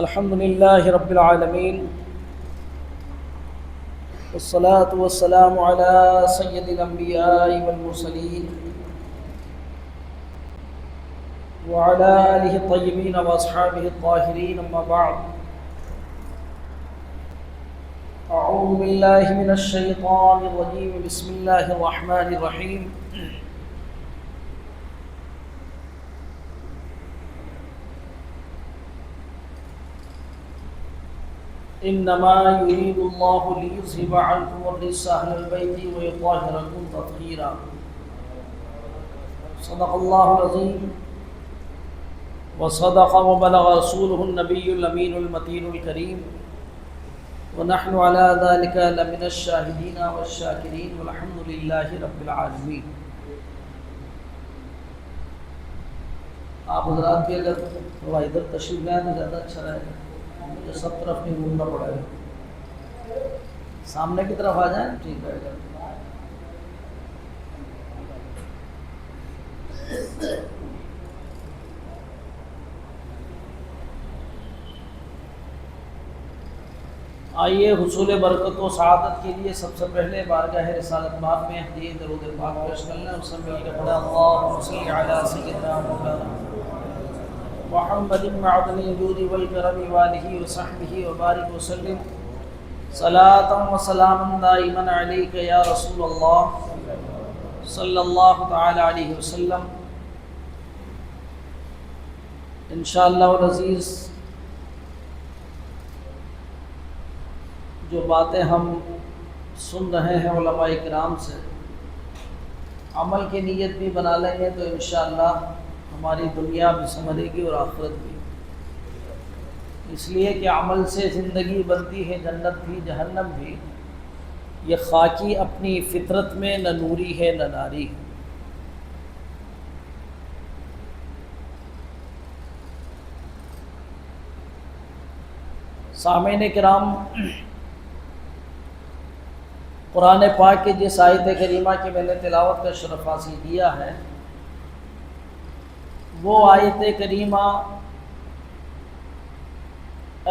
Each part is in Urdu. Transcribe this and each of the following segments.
الحمد لله رب العالمين والصلاة والسلام على سيد الأنبياء والمرسلين وعلى آله الطيبين وأصحابه الطاهرين، أما بعد. أعوذ بالله من الشيطان الرجيم، بسم الله الرحمن الرحيم. انما يريد الله ليذهب عنكم الرجس اهل البيت ويطهركم تطهيرا. صدق الله العظيم وصدق وبلغ رسوله النبي الامين المتين الكريم، ونحن على ذلك لمن الشاهدين والشاكرين، والحمد لله رب العالمين. آپ حضرات بھی اگر تھوڑا ادھر تشریف لائیں تو زیادہ اچھا رہے گا، مجھے سب طرف نہیں گھومنا پڑے گا. سامنے کی طرف آ جائیں، ٹھیک رہے گا. آئیے حصول برکت و سعادت کے لیے سب سے پہلے بارگاہ رسالت باب میں ہدیہ درود پاک پیش کر لیں. سب مل کے پڑھیں اللہم صلی علی سیدنا محمد معدن الجود والکرم والہ وصحبہ وبارک وسلم صلاۃ و سلام دائما علیک یا رسول اللہ صلی اللہ تعالی علیہ وسلم. انشاءاللہ العزیز جو باتیں ہم سن رہے ہیں علماء کرام سے، عمل کی نیت بھی بنا لیں گے تو انشاءاللہ ہماری دنیا بھی سنورے گی اور آخرت بھی. اس لیے کہ عمل سے زندگی بنتی ہے، جنت بھی جہنم بھی. یہ خاکی اپنی فطرت میں نہ نوری ہے نہ ناری ہے. سامعین کرام، قرآن پاک کے جس آیت کریمہ کی میں نے تلاوت کا شرف حاصل کیا ہے، وہ آیت کریمہ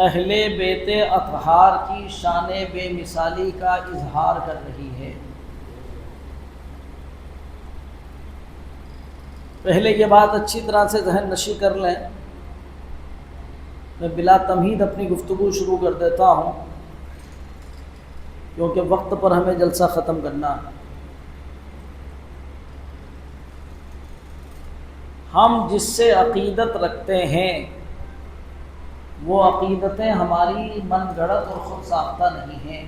اہل بیت اطہار کی شان بے مثالی کا اظہار کر رہی ہے. پہلے یہ بات اچھی طرح سے ذہن نشی کر لیں. میں بلا تمہید اپنی گفتگو شروع کر دیتا ہوں کیونکہ وقت پر ہمیں جلسہ ختم کرنا ہے. ہم جس سے عقیدت رکھتے ہیں وہ عقیدتیں ہماری من گھڑت اور خود ساختہ نہیں ہیں.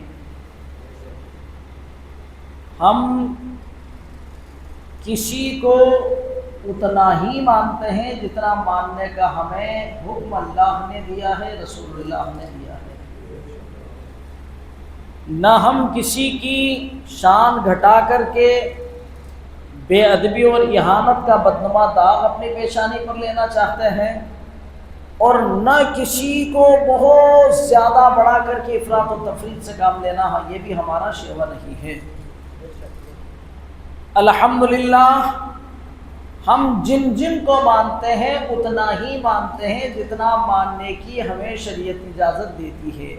ہم کسی کو اتنا ہی مانتے ہیں جتنا ماننے کا ہمیں حکم اللہ نے دیا ہے، رسول اللہ نے دیا ہے. نہ ہم کسی کی شان گھٹا کر کے بے ادبی اور اہانت کا بدنما داغ اپنی پیشانی پر لینا چاہتے ہیں، اور نہ کسی کو بہت زیادہ بڑھا کر کے افراط و تفریط سے کام لینا. یہ بھی ہمارا شیوا نہیں ہے. الحمدللہ ہم جن جن کو مانتے ہیں اتنا ہی مانتے ہیں جتنا ماننے کی ہمیں شریعت اجازت دیتی ہے،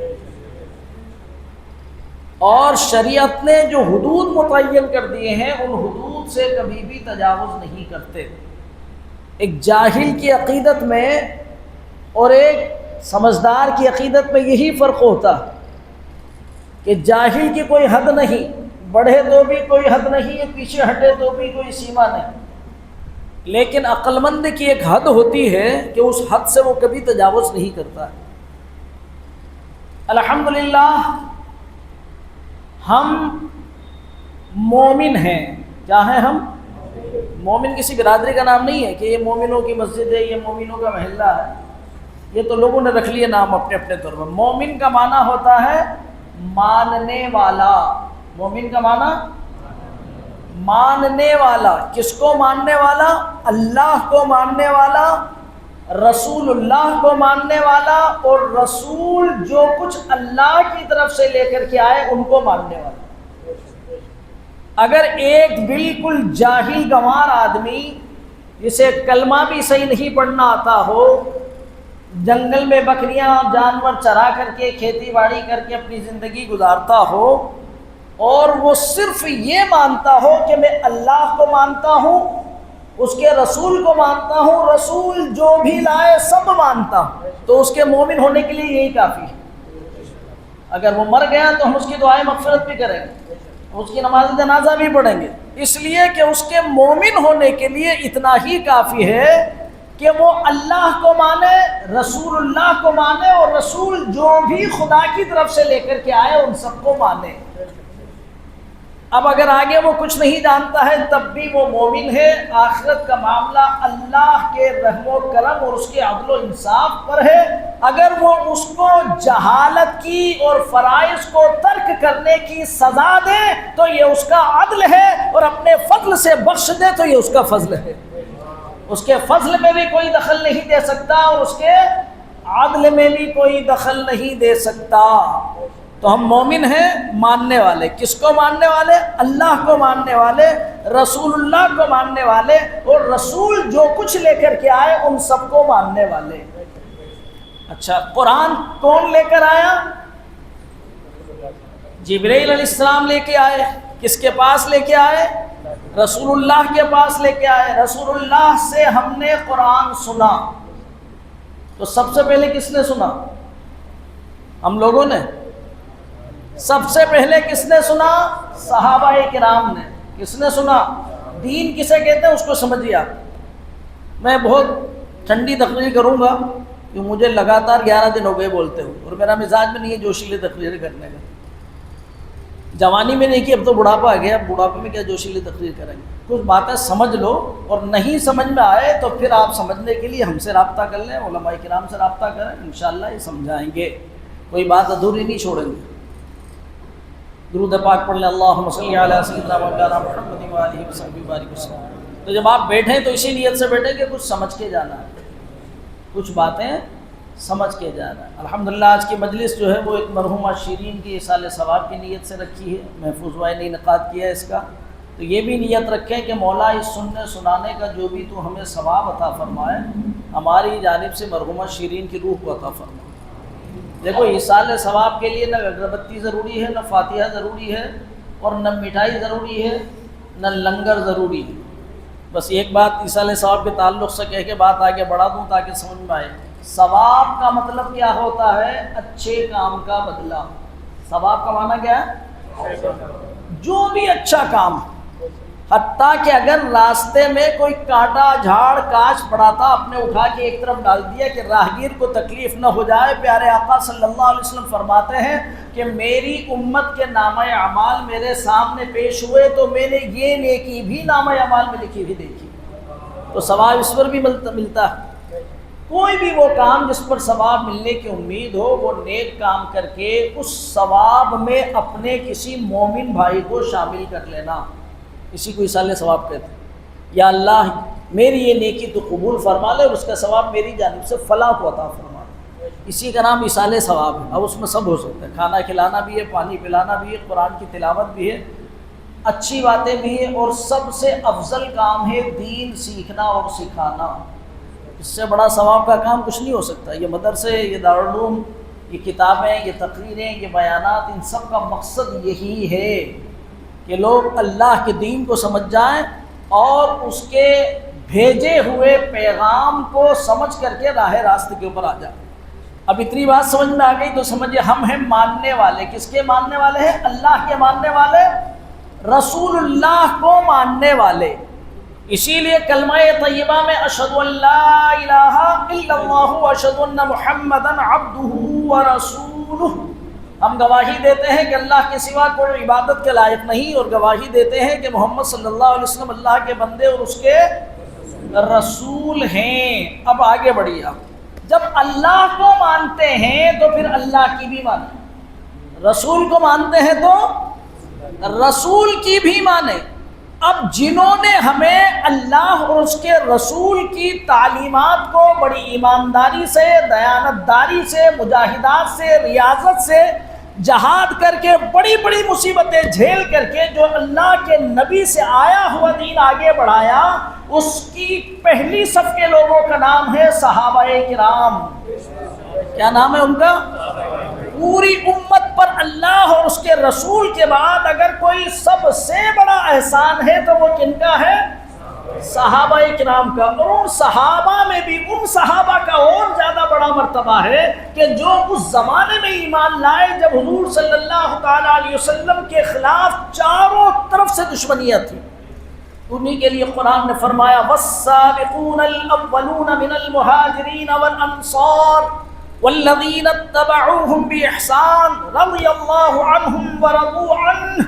اور شریعت نے جو حدود متعین کر دیے ہیں ان حدود سے کبھی بھی تجاوز نہیں کرتے. ایک جاہل کی عقیدت میں اور ایک سمجھدار کی عقیدت میں یہی فرق ہوتا ہے کہ جاہل کی کوئی حد نہیں، بڑھے تو بھی کوئی حد نہیں، پیچھے ہٹے تو بھی کوئی سیما نہیں. لیکن عقل مند کی ایک حد ہوتی ہے کہ اس حد سے وہ کبھی تجاوز نہیں کرتا. الحمدللہ ہم مومن ہیں. کیا ہیں ہم؟ مومن کسی برادری کا نام نہیں ہے کہ یہ مومنوں کی مسجد ہے، یہ مومنوں کا محلہ ہے. یہ تو لوگوں نے رکھ لیے نام اپنے اپنے طور پر. مومن کا معنی ہوتا ہے ماننے والا. مومن کا معنی ماننے والا. کس کو ماننے والا؟ اللہ کو ماننے والا، رسول اللہ کو ماننے والا، اور رسول جو کچھ اللہ کی طرف سے لے کر کے آئے ان کو ماننے والا. اگر ایک بالکل جاہل گنوار آدمی جسے کلمہ بھی صحیح نہیں پڑھنا آتا ہو، جنگل میں بکریاں اور جانور چرا کر کے کھیتی باڑی کر کے اپنی زندگی گزارتا ہو اور وہ صرف یہ مانتا ہو کہ میں اللہ کو مانتا ہوں، اس کے رسول کو مانتا ہوں، رسول جو بھی لائے سب مانتا ہوں، تو اس کے مومن ہونے کے لیے یہی کافی ہے۔ اگر وہ مر گیا تو ہم اس کی دعائیں مغفرت بھی کریں گے، اس کی نماز جنازہ بھی پڑھیں گے، اس لیے کہ اس کے مومن ہونے کے لیے اتنا ہی کافی ہے کہ وہ اللہ کو مانے، رسول اللہ کو مانے، اور رسول جو بھی خدا کی طرف سے لے کر کے آئے ان سب کو مانے۔ اب اگر آگے وہ کچھ نہیں جانتا ہے تب بھی وہ مومن ہے، آخرت کا معاملہ اللہ کے رحم و کرم اور اس کے عدل و انصاف پر ہے۔ اگر وہ اس کو جہالت کی اور فرائض کو ترک کرنے کی سزا دے تو یہ اس کا عدل ہے، اور اپنے فضل سے بخش دے تو یہ اس کا فضل ہے۔ اس کے فضل میں بھی کوئی دخل نہیں دے سکتا اور اس کے عدل میں بھی کوئی دخل نہیں دے سکتا۔ تو ہم مومن ہیں، ماننے والے۔ کس کو ماننے والے؟ اللہ کو ماننے والے، رسول اللہ کو ماننے والے، اور رسول جو کچھ لے کر کے آئے ان سب کو ماننے والے۔ اچھا، قرآن کون لے کر آیا؟ جبرائیل علیہ السلام لے کے آئے۔ کس کے پاس لے کے آئے؟ رسول اللہ کے پاس لے کے آئے۔ رسول اللہ سے ہم نے قرآن سنا، تو سب سے پہلے کس نے سنا؟ ہم لوگوں نے۔ سب سے پہلے کس نے سنا؟ صحابہ کرام نے۔ کس نے سنا؟ دین کسے کہتے ہیں اس کو سمجھیے آپ۔ میں بہت ٹھنڈی تقریر کروں گا کہ مجھے لگاتار 11 دن ہو گئے بولتے ہو، اور میرا مزاج میں نہیں ہے جوشیلی تقریر کرنے کا۔ جوانی میں نہیں کی، اب تو بڑھاپا آ گیا، اب بڑھاپے میں کیا جوشیلی تقریر کریں گے۔ کچھ باتیں سمجھ لو، اور نہیں سمجھ میں آئے تو پھر آپ سمجھنے کے لیے ہم سے رابطہ کر لیں، علماء کرام سے رابطہ کریں، انشاءاللہ یہ سمجھائیں گے، کوئی بات ادھوری نہیں چھوڑیں گے۔ درود پاک پڑھ لیں، اللہم صلی علی سیدنا مولانا محمد و آلہ وصحبہ وبارک وسلم۔ تو جب آپ بیٹھیں تو اسی نیت سے بیٹھیں کہ کچھ سمجھ کے جانا ہے، کچھ باتیں سمجھ کے جانا ہے۔ الحمدللہ آج کی مجلس جو ہے وہ ایک مرحومہ شیرین کی ایصال ثواب کی نیت سے رکھی ہے، محفوظ وائے نے انعقاد کیا ہے اس کا۔ تو یہ بھی نیت رکھیں کہ مولا اس سننے سنانے کا جو بھی تو ہمیں ثواب عطا فرمائے، ہماری جانب سے مرحومہ شیرین کی روح کو عطا فرمائے۔ دیکھو ایصال ثواب کے لیے نہ اگربتی ضروری ہے، نہ فاتحہ ضروری ہے، اور نہ مٹھائی ضروری ہے، نہ لنگر ضروری ہے۔ بس ایک بات ایصال ثواب کے تعلق سے کہہ کے بات آگے بڑھا دوں تاکہ سمجھ میں آئے۔ ثواب کا مطلب کیا ہوتا ہے؟ اچھے کام کا بدلہ۔ ثواب کا معنی کیا ہے؟ جو بھی اچھا کام، حتیٰ کہ اگر راستے میں کوئی کانٹا جھاڑ کاچ پڑا تھا، اپنے اٹھا کے ایک طرف ڈال دیا کہ راہگیر کو تکلیف نہ ہو جائے۔ پیارے آقا صلی اللہ علیہ وسلم فرماتے ہیں کہ میری امت کے نامہ اعمال میرے سامنے پیش ہوئے تو میں نے یہ نیکی بھی نامہ اعمال میں لکھی ہوئی دیکھی، تو ثواب اس پر بھی ملتا ہے۔ کوئی بھی وہ کام جس پر ثواب ملنے کی امید ہو، وہ نیک کام کر کے اس ثواب میں اپنے کسی مومن بھائی کو شامل کر لینا، اسی کو ایصال ثواب کہتے ہیں۔ یا اللہ میری یہ نیکی تو قبول فرما لے اور اس کا ثواب میری جانب سے فلاں کو عطا فرما لے، اسی کا نام ایصال ثواب ہے۔ اب اس میں سب ہو سکتا ہے، کھانا کھلانا بھی ہے، پانی پلانا بھی ہے، قرآن کی تلاوت بھی ہے، اچھی باتیں بھی ہیں، اور سب سے افضل کام ہے دین سیکھنا اور سکھانا۔ اس سے بڑا ثواب کا کام کچھ نہیں ہو سکتا۔ یہ مدرسے، یہ دارالعلوم، یہ کتابیں، یہ تقریریں، یہ بیانات، ان سب کا مقصد یہی ہے کہ لوگ اللہ کے دین کو سمجھ جائیں اور اس کے بھیجے ہوئے پیغام کو سمجھ کر کے راہ راست کے اوپر آ جائیں۔ اب اتنی بات سمجھ میں آ گئی تو سمجھے ہم ہیں ماننے والے۔ کس کے ماننے والے ہیں؟ اللہ کے ماننے والے، رسول اللہ کو ماننے والے۔ اسی لیے کلمہ طیبہ میں اشہد ان لا الہ الا اللہ واشہد ان محمدا عبدہ ورسولہ، ہم گواہی دیتے ہیں کہ اللہ کے سوا کوئی عبادت کے لائق نہیں، اور گواہی دیتے ہیں کہ محمد صلی اللہ علیہ وسلم اللہ کے بندے اور اس کے رسول ہیں۔ اب آگے بڑھیے آپ، جب اللہ کو مانتے ہیں تو پھر اللہ کی بھی مانیں، رسول کو مانتے ہیں تو رسول کی بھی مانیں۔ اب جنہوں نے ہمیں اللہ اور اس کے رسول کی تعلیمات کو بڑی ایمانداری سے، دیانتداری سے، مجاہدات سے، ریاضت سے جہاد کر کے بڑی بڑی مصیبتیں جھیل کر کے جو اللہ کے نبی سے آیا ہوا دین آگے بڑھایا، اس کی پہلی صف کے لوگوں کا نام ہے صحابہ کرام۔ کیا نام ہے ان کا؟ پوری امت پر اللہ اور اس کے رسول کے بعد اگر کوئی سب سے بڑا احسان ہے تو وہ کن کا ہے؟ صحابہ کرام کا۔ اور ان صحابہ میں بھی ان صحابہ کا اور زیادہ بڑا مرتبہ ہے کہ جو اس زمانے میں ایمان لائے جب حضور صلی اللہ تعالی علیہ وسلم کے خلاف چاروں طرف سے دشمنیاں تھیں۔ انہی کے لیے قرآن نے فرمایا والسابقون الاولون من المہاجرین والانصار والذین اتبعوہم بإحسان رضی اللہ عنہم ورضوا عنہ،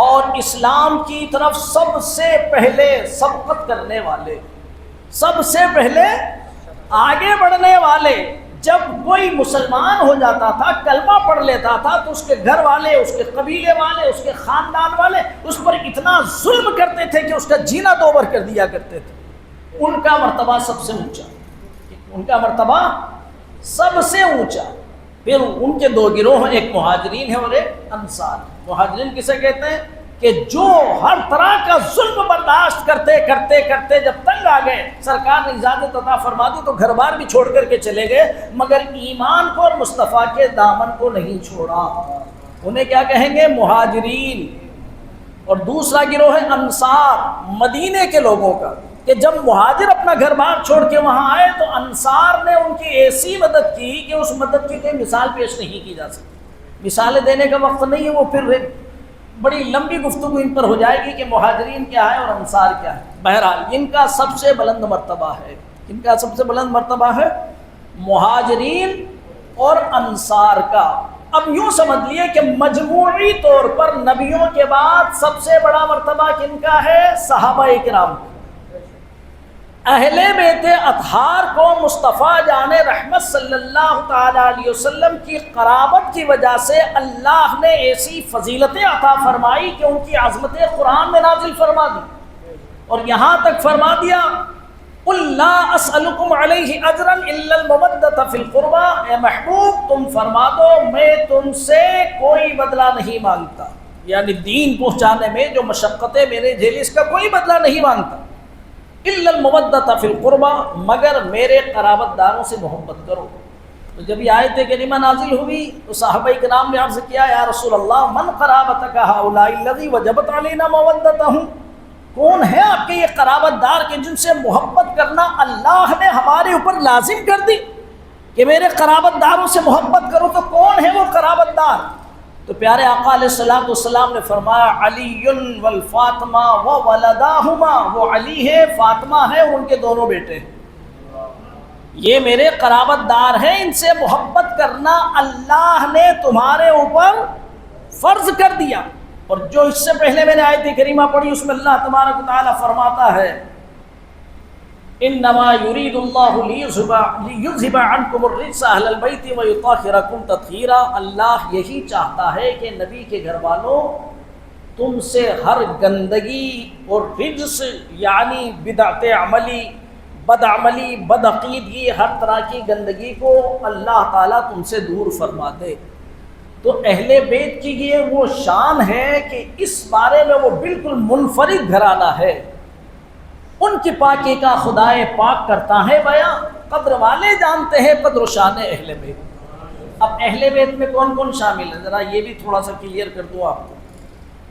اور اسلام کی طرف سب سے پہلے سبقت کرنے والے، سب سے پہلے آگے بڑھنے والے، جب کوئی مسلمان ہو جاتا تھا، کلمہ پڑھ لیتا تھا، تو اس کے گھر والے، اس کے قبیلے والے، اس کے خاندان والے اس پر اتنا ظلم کرتے تھے کہ اس کا جینا دوبر کر دیا کرتے تھے۔ ان کا مرتبہ سب سے اونچا، ان کا مرتبہ سب سے اونچا۔ پھر ان کے دو گروہ ہیں، ایک مہاجرین ہے اور ایک انصار۔ مہاجرین کسے کہتے ہیں؟ کہ جو ہر طرح کا ظلم برداشت کرتے کرتے کرتے جب تنگ آ گئے، سرکار نے اجازت عطا فرما دی تو گھر بار بھی چھوڑ کر کے چلے گئے، مگر ایمان کو اور مصطفیٰ کے دامن کو نہیں چھوڑا۔ انہیں کیا کہیں گے؟ مہاجرین۔ اور دوسرا گروہ ہے انصار، مدینے کے لوگوں کا، کہ جب مہاجر اپنا گھر بار چھوڑ کے وہاں آئے تو انصار نے ان کی ایسی مدد کی کہ اس مدد کی کوئی مثال پیش نہیں کی جا سکتی۔ مثالیں دینے کا وقت نہیں ہے، وہ پھر بڑی لمبی گفتگو ان پر ہو جائے گی کہ مہاجرین کیا ہے اور انصار کیا ہے۔ بہرحال ان کا سب سے بلند مرتبہ ہے، ان کا سب سے بلند مرتبہ ہے مہاجرین اور انصار کا۔ اب یوں سمجھ لیے کہ مجموعی طور پر نبیوں کے بعد سب سے بڑا مرتبہ کن کا ہے؟ صحابہ کرام۔ اہل بیت اطہار کو مصطفیٰ جان رحمت صلی اللہ تعالی علیہ وسلم کی قرابت کی وجہ سے اللہ نے ایسی فضیلتیں عطا فرمائی کہ ان کی عظمت قرآن میں نازل فرما دی، اور یہاں تک فرما دیا قُلْ لَا أَسْأَلُكُمْ عَلَيْهِ أَجْرًا إِلَّا الْمَوَدَّةَ فِي الْقُرْبَى، اے محبوب تم فرما دو میں تم سے کوئی بدلہ نہیں مانگتا، یعنی دین پہنچانے میں جو مشقتیں میں نے جھیلی اس کا کوئی بدلہ نہیں مانگتا۔ إِلَّا الْمَوَدَّةَ فِي الْقُرْبَى، مگر میرے قرابت داروں سے محبت کرو۔ تو جب یہ آیت کریمہ نازل ہوئی تو صحابہ کرام نے عرض کیا یا رسول اللہ من قرابتک هؤلاء الذی وجبت علینا مودتهم، کون ہے آپ کے یہ قرابت دار کہ جن سے محبت کرنا اللہ نے ہمارے اوپر لازم کر دی کہ میرے قرابت داروں سے محبت کرو؟ تو کون ہے وہ قرابت دار؟ تو پیارے آقا علیہ الصلوۃ والسلام نے فرمایا علی والفاطمہ وولداہما، وہ علی ہے، فاطمہ ہے اور ان کے دونوں بیٹے ہیں، یہ میرے قرابت دار ہیں، ان سے محبت کرنا اللہ نے تمہارے اوپر فرض کر دیا۔ اور جو اس سے پہلے میں نے آیت کریمہ پڑھی اس میں اللہ تبارک و تعالیٰ فرماتا ہے انما یرید اللہ لیذھب عنکم الرجس اہل البیت ویطہرکم تطہیرا، اللہ یہی چاہتا ہے کہ نبی کے گھر والوں تم سے ہر گندگی اور رجس یعنی بدعت عملی، بدعملی، بدعقیدگی، ہر طرح کی گندگی کو اللہ تعالیٰ تم سے دور فرما دے۔ تو اہل بیت کی یہ وہ شان ہے کہ اس بارے میں وہ بالکل منفرد گھرانہ ہے، ان کی پاکی کا خدائے پاک کرتا ہے بیان، قدر والے جانتے ہیں قدر و شان اہل بیت۔ اب اہل بیت میں کون کون شامل ہے ذرا یہ بھی تھوڑا سا کلیئر کر دوں آپ کو۔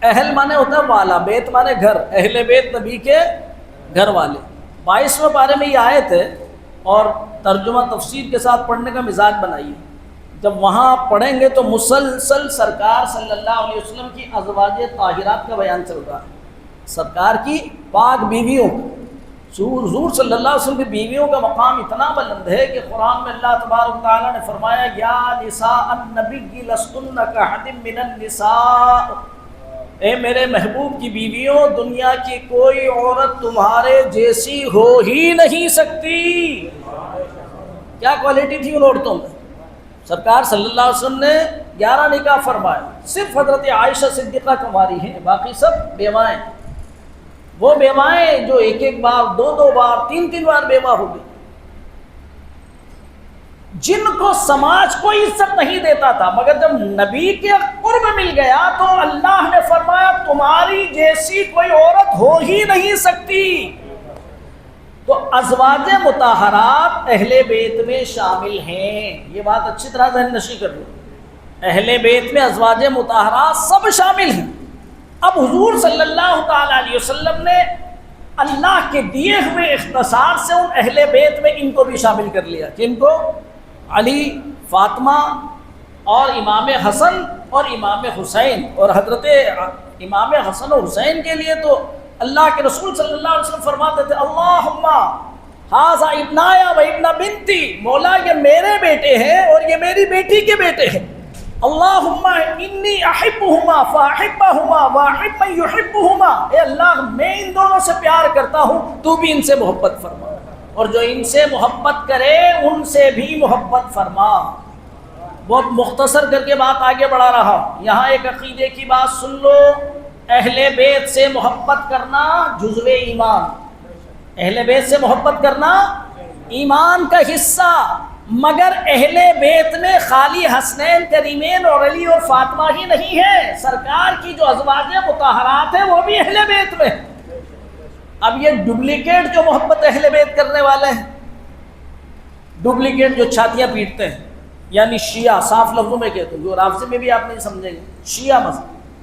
اہل مانے ہوتا ہے والا، بیت مانے گھر، اہل بیت نبی کے گھر والے۔ 22ویں پارے میں یہ آیت ہے اور ترجمہ تفسیر کے ساتھ پڑھنے کا مزاج بنائیے، جب وہاں پڑھیں گے تو مسلسل سرکار صلی اللہ علیہ وسلم کی ازواج طاہرات کا بیان چل رہا ہے، سرکار کی پاک بیویوں، حضور صلی اللہ علیہ وسلم کی بیویوں کا مقام اتنا بلند ہے کہ قرآن میں اللہ تبارک و تعالیٰ نے فرمایا یا نساء النبی لستن کاحد من النساء، اے میرے محبوب کی بیویوں دنیا کی کوئی عورت تمہارے جیسی ہو ہی نہیں سکتی۔ کیا کوالٹی تھی ان عورتوں میں؟ سرکار صلی اللہ علیہ وسلم نے 11 نکاح فرمائے، صرف حضرت عائشہ صدیقہ کنواری ہیں، باقی سب بیوائیں، وہ بیوائیں جو ایک ایک بار، دو دو بار، تین تین بار بیوہ ہو گئی۔ جن کو سماج کوئی عزت نہیں دیتا تھا، مگر جب نبی کے قرب مل گیا تو اللہ نے فرمایا تمہاری جیسی کوئی عورت ہو ہی نہیں سکتی۔ تو ازواج مطہرات اہل بیت میں شامل ہیں، یہ بات اچھی طرح ذہن نشی کر لو، اہل بیت میں ازواج مطہرات سب شامل ہیں۔ اب حضور صلی اللہ تعالی علیہ وسلم نے اللہ کے دیے ہوئے اختصار سے ان اہل بیت میں ان کو بھی شامل کر لیا، کن کو؟ علی، فاطمہ اور امام حسن اور امام حسین۔ اور حضرت امام حسن و حسین کے لیے تو اللہ کے رسول صلی اللہ علیہ وسلم فرماتے تھے اللہم ھذا ابنایا و ابن بنتی، مولا یہ میرے بیٹے ہیں اور یہ میری بیٹی کے بیٹے ہیں۔ اللہم انی احبہما فاحبہما واحب من یحبہما، اے اللہ میں ان دونوں سے پیار کرتا ہوں، تو بھی ان سے محبت فرما، اور جو ان سے محبت کرے ان سے بھی محبت فرما۔ بہت مختصر کر کے بات آگے بڑھا رہا ہوں، یہاں ایک عقیدے کی بات سن لو، اہل بیت سے محبت کرنا جزو ایمان، اہل بیت سے محبت کرنا ایمان کا حصہ، مگر اہل بیت میں خالی حسنین کریمین اور علی اور فاطمہ ہی نہیں ہے، سرکار کی جو ازواج مطہرات ہیں وہ بھی اہل بیت میں۔ اب یہ ڈپلیکیٹ جو محبت اہل بیت کرنے والے ہیں، ڈپلیکیٹ جو چھاتیاں پیٹتے ہیں، یعنی شیعہ، صاف لفظوں میں کہتے ہیں، جو رافضی میں بھی آپ نہیں سمجھیں گے،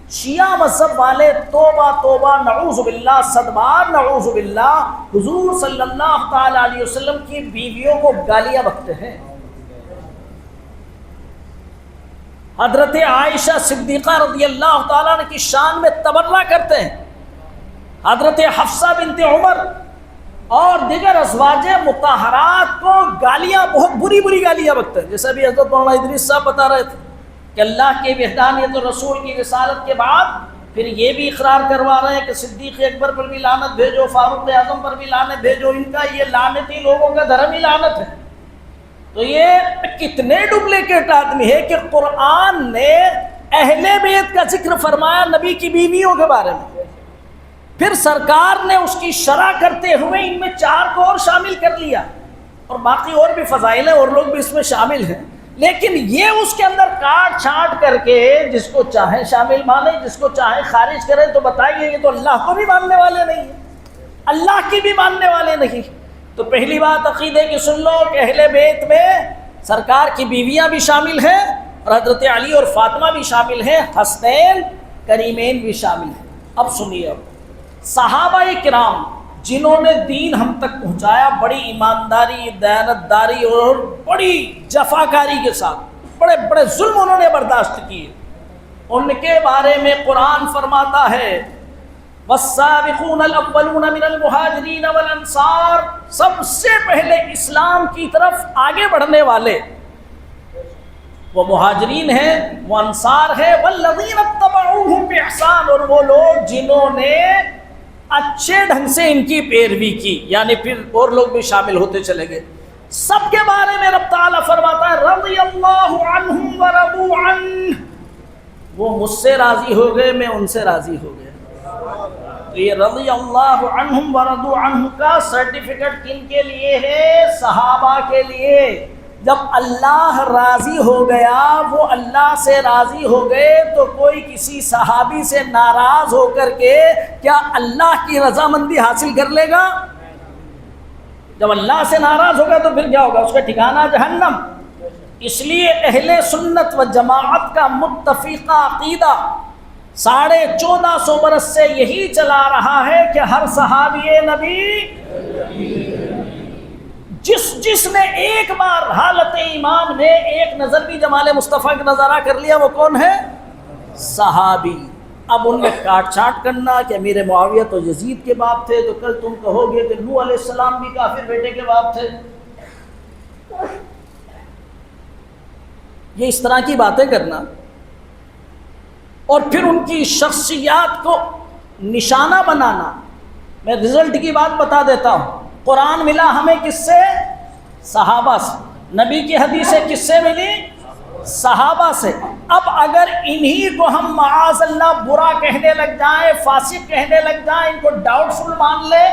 شیعہ مذہب والے توبہ توبہ نعوذ باللہ، صدبار نعوذ باللہ، حضور صلی اللہ تعالی علیہ وسلم کی بیویوں کو گالیاں بکتے ہیں، حضرت عائشہ صدیقہ رضی اللہ تعالیٰ عنہ کی شان میں تبرہ کرتے ہیں، حضرت حفصہ بنت عمر اور دیگر ازواج مطہرات کو گالیاں، بہت بری بری گالیاں بکتے ہیں، جیسا بھی حضرت مولانا ادریس صاحب بتا رہے تھے کہ اللہ کے وحدانیت و رسول کی رسالت کے بعد پھر یہ بھی اقرار کروا رہے ہیں کہ صدیق اکبر پر بھی لعنت بھیجو، فاروق اعظم پر بھی لعنت بھیجو، ان کا یہ لعنتی لوگوں کا دھرم ہی لعنت ہے۔ تو یہ کتنے ڈپلیکیٹ آدمی ہے کہ قرآن نے اہل بیت کا ذکر فرمایا نبی کی بیویوں کے بارے میں، پھر سرکار نے اس کی شرح کرتے ہوئے ان میں 4 کو اور شامل کر لیا، اور باقی اور بھی فضائل ہیں اور لوگ بھی اس میں شامل ہیں، لیکن یہ اس کے اندر کاٹ چھانٹ کر کے جس کو چاہے شامل مانے، جس کو چاہے خارج کرے، تو بتائیے یہ تو اللہ کو بھی ماننے والے نہیں ہیں، اللہ کی بھی ماننے والے نہیں۔ تو پہلی بات عقیدے کی سن لو کہ اہل بیت میں سرکار کی بیویاں بھی شامل ہیں اور حضرت علی اور فاطمہ بھی شامل ہیں، حسنین کریمین بھی شامل ہیں۔ اب سنیے، اب صحابہ کرام جنہوں نے دین ہم تک پہنچایا بڑی ایمانداری، دیانتداری اور بڑی جفاکاری کے ساتھ، بڑے بڑے ظلم انہوں نے برداشت کیے، ان کے بارے میں قرآن فرماتا ہے والسابقون الاولون من المہاجرین والانصار، سب سے پہلے اسلام کی طرف آگے بڑھنے والے وہ مہاجرین ہیں، وہ انصار ہیں، والذین اتبعوہم باحسان، اور وہ لوگ جنہوں نے اچھے ڈھنگ سے ان کی پیروی کی، یعنی پھر اور لوگ بھی شامل ہوتے چلے گئے۔ سب کے بارے میں رب تعالیٰ فرماتا ہے رضی اللہ عنہم ورضوا عنہ، وہ مجھ سے راضی ہو گئے، میں ان سے راضی ہو گیا۔ تو یہ رضی اللہ عنہم ورضوا عنہ کا سرٹیفکیٹ کن کے لیے ہے؟ صحابہ کے لیے۔ جب اللہ راضی ہو گیا، وہ اللہ سے راضی ہو گئے، تو کوئی کسی صحابی سے ناراض ہو کر کے کیا اللہ کی رضامندی حاصل کر لے گا؟ جب اللہ سے ناراض ہوگا تو پھر کیا ہوگا؟ اس کا ٹھکانہ جہنم۔ اس لیے اہل سنت و جماعت کا متفقہ عقیدہ 1450 برس سے یہی چلا رہا ہے کہ ہر صحابی نبی جس نے ایک بار حالت ایمان میں ایک نظر بھی جمال مصطفیٰ کا نظارہ کر لیا، وہ کون ہے؟ صحابی۔ اب ان میں کاٹ چھانٹ کرنا کہ امیر معاویہ تو یزید کے باپ تھے، تو کل تم کہو گے کہ نوح علیہ السلام بھی کافر بیٹے کے باپ تھے، یہ اس طرح کی باتیں کرنا اور پھر ان کی شخصیات کو نشانہ بنانا۔ میں رزلٹ کی بات بتا دیتا ہوں، قرآن ملا ہمیں کس سے؟ صحابہ سے۔ نبی کی حدیثیں کس سے ملی؟ صحابہ سے۔ اب اگر انہی کو ہم معاذ اللہ برا کہنے لگ جائیں، فاسق کہنے لگ جائیں، ان کو ڈاؤٹ فل مان لے،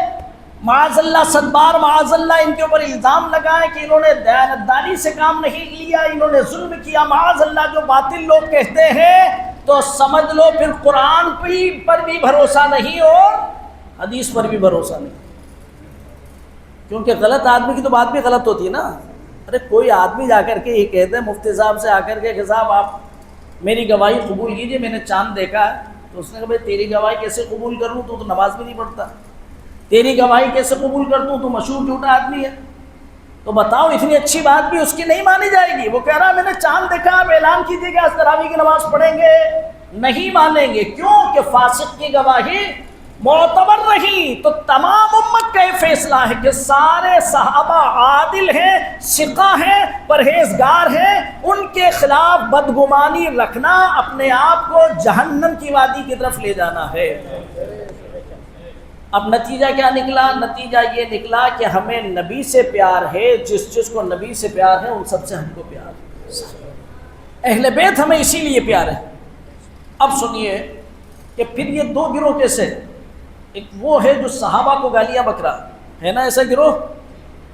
معاذ اللہ صد بار معاذ اللہ ان کے اوپر الزام لگائے کہ انہوں نے دیانتداری سے کام نہیں لیا، انہوں نے ظلم کیا، معاذ اللہ جو باطل لوگ کہتے ہیں، تو سمجھ لو پھر قرآن پر بھی بھروسہ نہیں اور حدیث پر بھی بھروسہ نہیں، کیونکہ غلط آدمی کی تو بات بھی غلط ہوتی ہے نا۔ ارے کوئی آدمی جا کر کے یہ کہتے ہیں مفتی صاحب سے آ کر کے کہ صاحب آپ میری گواہی قبول کیجئے، میں نے چاند دیکھا ہے، تو اس نے کہا بھائی تیری گواہی کیسے قبول کروں، تو نماز بھی نہیں پڑھتا، تیری گواہی کیسے قبول کر دوں، تو مشہور جھوٹا آدمی ہے، تو بتاؤ اتنی اچھی بات بھی اس کی نہیں مانی جائے گی۔ وہ کہہ رہا میں نے چاند دیکھا، آپ اعلان کیجیے کہ آج تراویح کی نماز پڑھیں گے، نہیں مانیں گے، کیوں کہ فاسق کی گواہی معتبر نہیں۔ تو تمام امت کا یہ فیصلہ ہے کہ سارے صحابہ عادل ہیں، ثقہ ہیں، پرہیزگار ہیں، ان کے خلاف بدگمانی رکھنا اپنے آپ کو جہنم کی وادی کی طرف لے جانا ہے۔ اب نتیجہ کیا نکلا؟ نتیجہ یہ نکلا کہ ہمیں نبی سے پیار ہے، جس کو نبی سے پیار ہے ان سب سے ہم کو پیار ہے، اہل بیت ہمیں اسی لیے پیار ہے۔ اب سنیے کہ پھر یہ دو گروہ کیسے؟ ایک وہ ہے جو صحابہ کو گالیاں بک رہا ہے نا، ایسا گروہ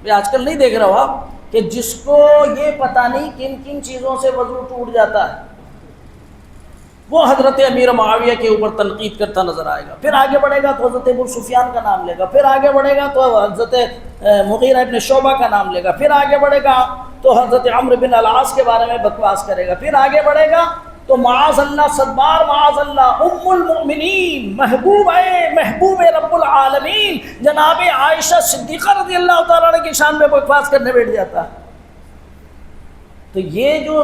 میں آج کل نہیں دیکھ رہا ہو آپ کہ جس کو یہ پتہ نہیں کن کن چیزوں سے وضو ٹوٹ جاتا ہے، وہ حضرت امیر معاویہ کے اوپر تنقید کرتا نظر آئے گا، پھر آگے بڑھے گا تو حضرت ابو سفیان کا نام لے گا، پھر آگے بڑھے گا تو حضرت مغیرہ ابن شعبہ کا نام لے گا، پھر آگے بڑھے گا تو حضرت عمرو بن العاص کے بارے میں بکواس کرے گا، پھر آگے بڑھے گا تو معاذ اللہ صد بار معاذ اللہ ام المؤمنین محبوب رب العالمین جناب عائشہ صدیقہ رضی اللہ تعالیٰ عنہ کی شان میں بکواس کرنے بیٹھ جاتا ہے۔ تو یہ جو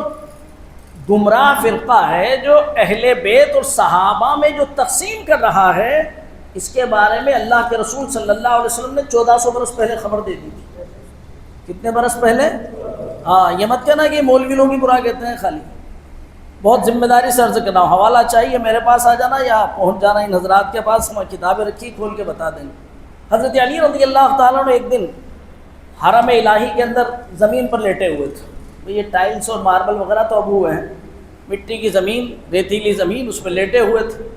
گمراہ فرقہ ہے جو اہل بیت اور صحابہ میں جو تقسیم کر رہا ہے، اس کے بارے میں اللہ کے رسول صلی اللہ علیہ وسلم نے 1400 برس پہلے خبر دے دی تھی۔ کتنے برس پہلے؟ ہاں، یہ مت کہنا کہ مولوی لوگ ہی برا کہتے ہیں، خالی بہت ذمہ داری سے عرض کرنا، حوالہ چاہیے میرے پاس آ جانا یا پہنچ جانا ان حضرات کے پاس، میں کتابیں رکھی کھول کے بتا دیں گے۔ حضرت علی رضی اللہ تعالیٰ نے ایک دن حرم الہی کے اندر زمین پر لیٹے ہوئے تھے، یہ ٹائلز اور ماربل وغیرہ تو اب ہوئے ہیں، مٹی کی زمین، ریتیلی زمین، اس پہ لیٹے ہوئے تھے،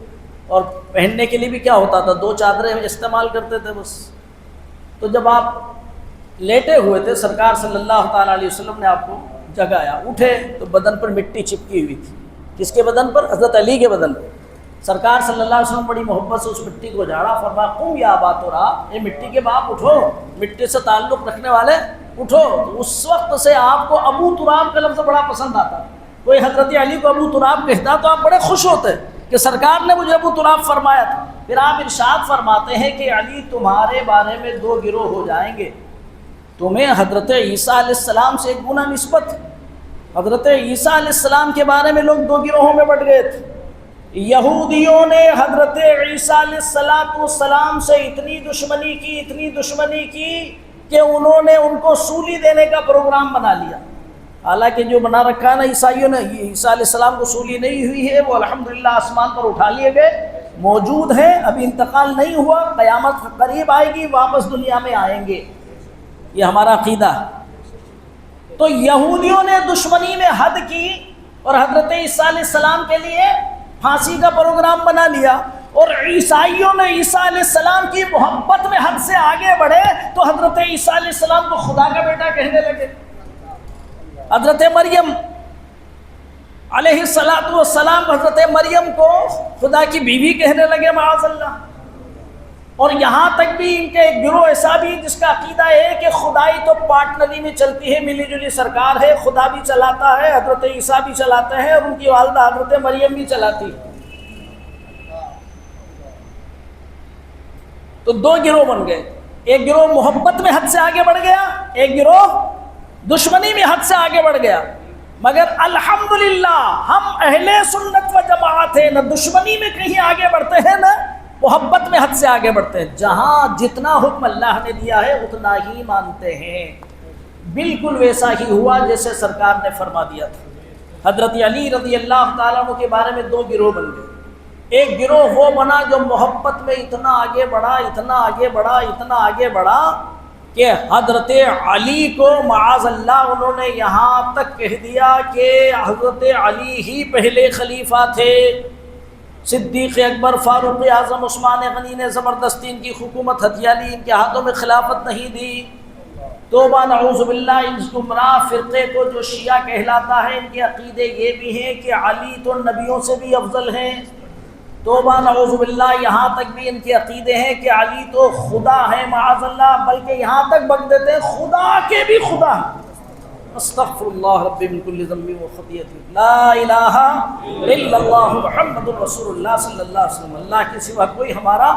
اور پہننے کے لیے بھی کیا ہوتا تھا، 2 چادریں استعمال کرتے تھے بس۔ تو جب آپ لیٹے ہوئے تھے سرکار صلی اللہ تعالیٰ علیہ وسلم نے آپ کو جگایا، اٹھے تو بدن پر مٹی چپکی ہوئی تھی۔ کس کے بدن پر؟ حضرت علی کے بدن پر۔ سرکار صلی اللہ علیہ وسلم بڑی محبت سے اس مٹی کو جھاڑا، فرمایا قم یا ابا تراب، اے مٹی کے باپ اٹھو، مٹی سے تعلق رکھنے والے اٹھو۔ تو اس وقت سے آپ کو ابو تراب کا لفظ بڑا پسند آتا، کوئی حضرت علی کو ابو تراب کہتا تو آپ بڑے خوش ہوتے کہ سرکار نے مجھے ابو تراب فرمایا تھا۔ پھر آپ ارشاد فرماتے ہیں کہ علی تمہارے بارے میں 2 گروہ ہو جائیں گے، تمہیں حضرت عیسیٰ علیہ السلام سے ایک گنا نسبت۔ حضرت عیسیٰ علیہ السلام کے بارے میں لوگ 2 گروہوں میں بٹ گئے تھے۔ یہودیوں نے حضرت عیسیٰ علیہ السلام سے اتنی دشمنی کی کہ انہوں نے ان کو سولی دینے کا پروگرام بنا لیا۔ حالانکہ جو بنا رکھا ہے نا عیسائیوں نے، عیسیٰ علیہ السلام کو سولی نہیں ہوئی ہے، وہ الحمدللہ آسمان پر اٹھا لیے گئے، موجود ہیں، ابھی انتقال نہیں ہوا، قیامت قریب آئے گی، واپس دنیا میں آئیں گے، یہ ہمارا عقیدہ ہے۔ تو یہودیوں نے دشمنی میں حد کی اور حضرت عیسیٰ علیہ السلام کے لیے پھانسی کا پروگرام بنا لیا، اور عیسائیوں نے عیسیٰ علیہ السلام کی محبت میں حد سے آگے بڑھے تو حضرت عیسیٰ علیہ السلام کو خدا کا بیٹا کہنے لگے۔ حضرت مریم علیہ السلام حضرت مریم کو خدا کی بیوی کہنے لگے معاذ اللہ۔ اور یہاں تک بھی ان کے ایک گروہ ایسا بھی جس کا عقیدہ ہے کہ خدائی تو پارٹنری میں چلتی ہے، ملی جلی سرکار ہے، خدا بھی چلاتا ہے، حضرت عیسیٰ بھی چلاتے ہیں، اور ان کی والدہ حضرت مریم بھی چلاتی ہے۔ تو 2 گروہ بن گئے، ایک گروہ محبت میں حد سے آگے بڑھ گیا، ایک گروہ دشمنی میں حد سے آگے بڑھ گیا۔ مگر الحمدللہ ہم اہل سنت و جماعت ہیں، نہ دشمنی میں کہیں آگے بڑھتے ہیں نہ محبت میں حد سے آگے بڑھتے ہیں، جہاں جتنا حکم اللہ نے دیا ہے اتنا ہی مانتے ہیں۔ بالکل ویسا ہی ہوا جیسے سرکار نے فرما دیا تھا۔ حضرت علی رضی اللہ تعالیٰ عنہ کے بارے میں 2 گروہ بن گئے۔ ایک گروہ وہ بنا جو محبت میں اتنا آگے بڑھا کہ حضرت علی کو معاذ اللہ انہوں نے یہاں تک کہہ دیا کہ حضرت علی ہی پہلے خلیفہ تھے، صدیق اکبر، فاروق اعظم، عثمان غنی نے زبردستی ان کی حکومت ہتھیا لی، ان کے ہاتھوں میں خلافت نہیں دی۔ توبہ نعوذ باللہ اس گمراہ فرقے کو جو شیعہ کہلاتا ہے، ان کے عقیدے یہ بھی ہیں کہ علی تو نبیوں سے بھی افضل ہیں۔ توبہ نعوذ باللہ یہاں تک بھی ان کے عقیدے ہیں کہ علی تو خدا ہے معاذ اللہ، بلکہ یہاں تک بک دیتے ہیں خدا کے بھی خدا ہیں۔ استغفر اللہ ربی من کل ذنب و خطیئۃ، لا الہ الا اللہ محمد رسول اللہ صلی اللہ علیہ وسلم، اللہ کے سوا کوئی ہمارا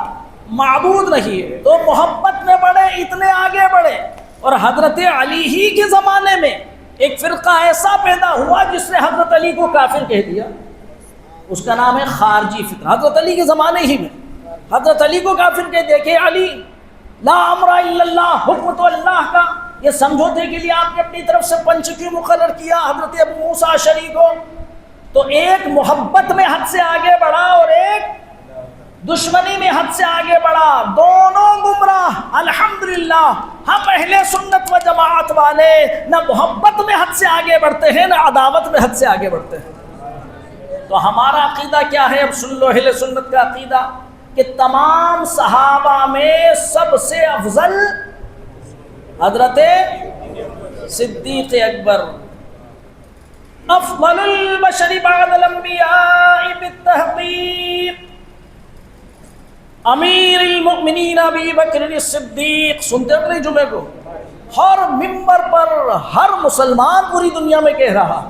معبود نہیں ہے۔ تو محبت میں بڑھے، اتنے آگے بڑھے، اور حضرت علی ہی کے زمانے میں ایک فرقہ ایسا پیدا ہوا جس نے حضرت علی کو کافر کہہ دیا، اس کا نام ہے خارجی فرقہ۔ حضرت علی کے زمانے ہی میں حضرت علی کو کافر کہہ دیا کہ علی لا امر الا اللہ، حکم تو اللہ کا، یہ سمجھوتے کے لیے آپ نے اپنی طرف سے پنچ کیوں مقرر کیا حضرت ابو موسیٰ اشعری کو؟ تو ایک محبت میں حد سے آگے بڑھا اور ایک دشمنی میں حد سے آگے بڑھا، دونوں گمراہ۔ الحمدللہ ہم اہل سنت و جماعت والے نہ محبت میں حد سے آگے بڑھتے ہیں نہ عداوت میں حد سے آگے بڑھتے ہیں۔ تو ہمارا عقیدہ کیا ہے؟ اب سن لو اہل سنت کا عقیدہ کہ تمام صحابہ میں سب سے افضل حضرت صدیق اکبر، افضل البشر بعد الانبیاء بالتحقیق، امیر المؤمنین ابی بکر الصدیق۔ سنتے اپنے جمعے کو ہر ممبر پر ہر مسلمان پوری دنیا میں کہہ رہا،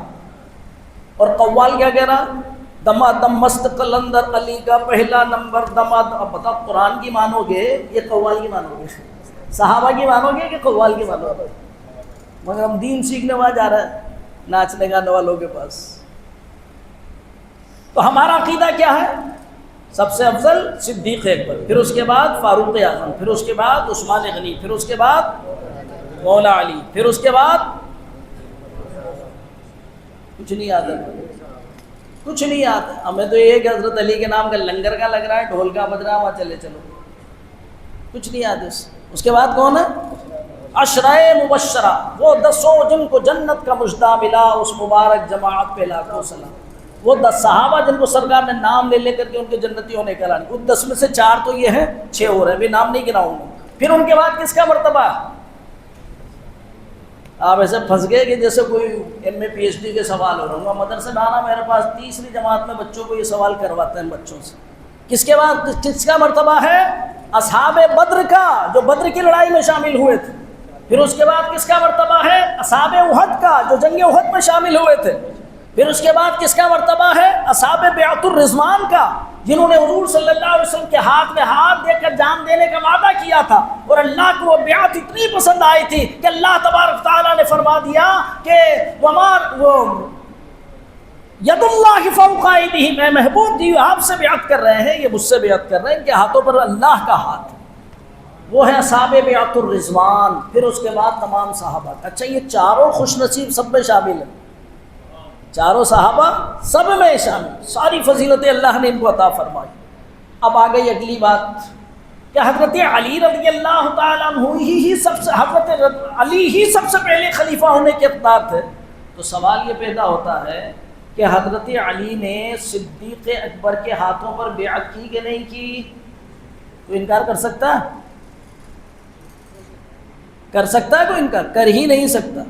اور قوال کیا کہہ رہا؟ دما دم مست قلندر علی کا پہلا نمبر دما دم۔ اب بتاؤ قرآن کی مانو گے یہ قوال کی مانو گے؟ صحابہ کی مانو گے کہ قوال کی مانو گے؟ مگر ہم دین سیکھنے وہاں جا رہا ہے ناچنے گانے والوں کے پاس۔ تو ہمارا عقیدہ کیا ہے؟ سب سے افضل صدیق اکبر، پھر اس کے بعد فاروق اعظم، پھر اس کے بعد عثمان غنی، پھر اس کے بعد مولا علی، پھر اس کے بعد کچھ نہیں آتا، کچھ نہیں آتا ہمیں تو یہ کہ حضرت علی کے نام کا لنگر کا لگ رہا ہے، ڈھول کا بج رہا ہے، وہاں چلے چلو، کچھ نہیں آتا۔ اس کے بعد کون ہے؟ عشرہ مبشرہ، وہ 10 جن کو جنت کا مژدہ ملا، اس مبارک جماعت پہ لاکھوں سلام۔ وہ 10 صحابہ جن کو سرکار نے نام لے لے کر کے ان کے جنتی ہونے کا اعلان، ان 10 میں سے 4 تو یہ ہیں، 6 ہو رہے ہیں، بھی نام نہیں گناؤں گا۔ پھر ان کے بعد کس کا مرتبہ؟ آپ ایسے پھنس گئے کہ جیسے کوئی ایم اے پی ایچ ڈی کے سوال ہو رہا ہوں۔ مدرسے میں آنا میرے پاس 3ری جماعت میں بچوں کو یہ سوال کرواتے ہیں بچوں سے، کس کے بعد کس کا مرتبہ ہے؟ اصحاب بدر کا، جو بدر کی لڑائی میں شامل ہوئے تھے۔ پھر اس کے بعد کس کا مرتبہ ہے؟ اصحاب احد کا، جو جنگ احد میں شامل ہوئے تھے۔ پھر اس کے بعد کس کا مرتبہ ہے؟ اصحاب بیعت الرضوان کا، جنہوں نے حضور صلی اللہ علیہ وسلم کے ہاتھ میں ہاتھ دے کر جان دینے کا وعدہ کیا تھا، اور اللہ کو وہ بیعت اتنی پسند آئی تھی کہ اللہ تبارک تعالیٰ نے فرما دیا کہ ید اللہ فوق ایدیہم، اے محبوب جی آپ سے بیعت کر رہے ہیں، یہ مجھ سے بیعت کر رہے ہیں، ان کے ہاتھوں پر اللہ کا ہاتھ، وہ ہے اصحاب بیعت الرضوان۔ پھر اس کے بعد تمام صحابہ۔ اچھا یہ چاروں خوش نصیب سب میں شامل ہیں، چاروں صحابہ سب میں شامل، ساری فضیلتیں اللہ نے ان کو عطا فرمائی۔ اب آ گئی اگلی بات کہ حضرت علی رضی اللہ تعالیٰ عنہ ہی سب سے، حضرت علی ہی سب سے پہلے خلیفہ ہونے کے اقدار تھے۔ تو سوال یہ پیدا ہوتا ہے کہ حضرت علی نے صدیق اکبر کے ہاتھوں پر بیعت کی کہ نہیں کی؟ کوئی انکار کر سکتا ہے؟ کر سکتا ہے کوئی انکار؟ کر ہی نہیں سکتا۔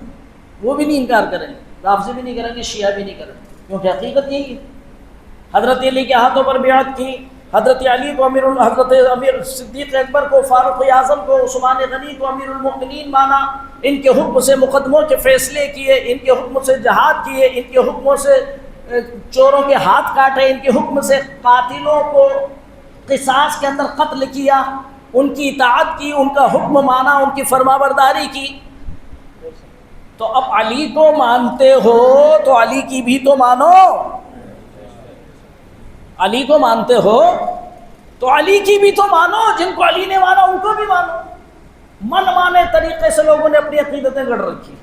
وہ بھی نہیں انکار کریں گے، رافضی بھی نہیں کریں گے، شیعہ بھی نہیں کریں گے، کیونکہ حقیقت یہی ہے۔ حضرت علی کے ہاتھوں پر بیعت کی، حضرت علی کو حضرت امیر صدیق اکبر کو، فاروق اعظم کو، عثمان غنی کو امیر المؤمنین مانا، ان کے حکم سے مقدموں کے فیصلے کیے، ان کے حکم سے جہاد کیے، ان کے حکموں سے چوروں کے ہاتھ کاٹے، ان کے حکم سے قاتلوں کو قصاص کے اندر قتل کیا، ان کی اطاعت کی، ان کا حکم مانا، ان کی فرمانبرداری کی۔ تو اب علی کو مانتے ہو تو علی کی بھی تو مانو، علی کو مانتے ہو تو علی کی بھی تو مانو، جن کو علی نے مانا ان کو بھی مانو۔ من مانے طریقے سے لوگوں نے اپنی عقیدتیں گڑھ رکھی،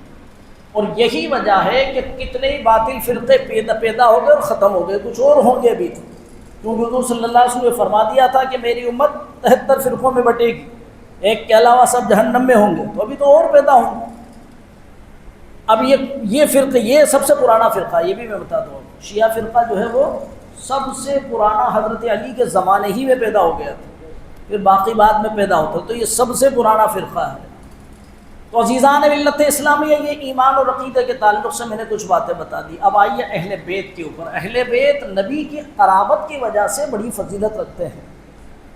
اور یہی وجہ ہے کہ کتنے ہی باطل فرقے پیدا ہو گئے اور ختم ہو گئے، کچھ اور ہوں گے بھی، کیونکہ حضور صلی اللہ علیہ وسلم نے فرما دیا تھا کہ میری امت 73 فرقوں میں بٹے گی، ایک کے علاوہ سب جہنم میں ہوں گے، تو ابھی تو اور پیدا ہوں گے۔ اب یہ فرقہ، یہ سب سے پرانا فرقہ، یہ بھی میں بتا دوں، شیعہ فرقہ جو ہے وہ سب سے پرانا حضرت علی کے زمانے ہی میں پیدا ہو گیا تھا، پھر باقی بعد میں پیدا ہوتا، تو یہ سب سے پرانا فرقہ ہے۔ تو عزیزان ملت اسلامیہ، یہ ایمان اور عقیدے کے تعلق سے میں نے کچھ باتیں بتا دی۔ اب آئیے اہل بیت کے اوپر۔ اہل بیت نبی کی قرابت کی وجہ سے بڑی فضیلت رکھتے ہیں،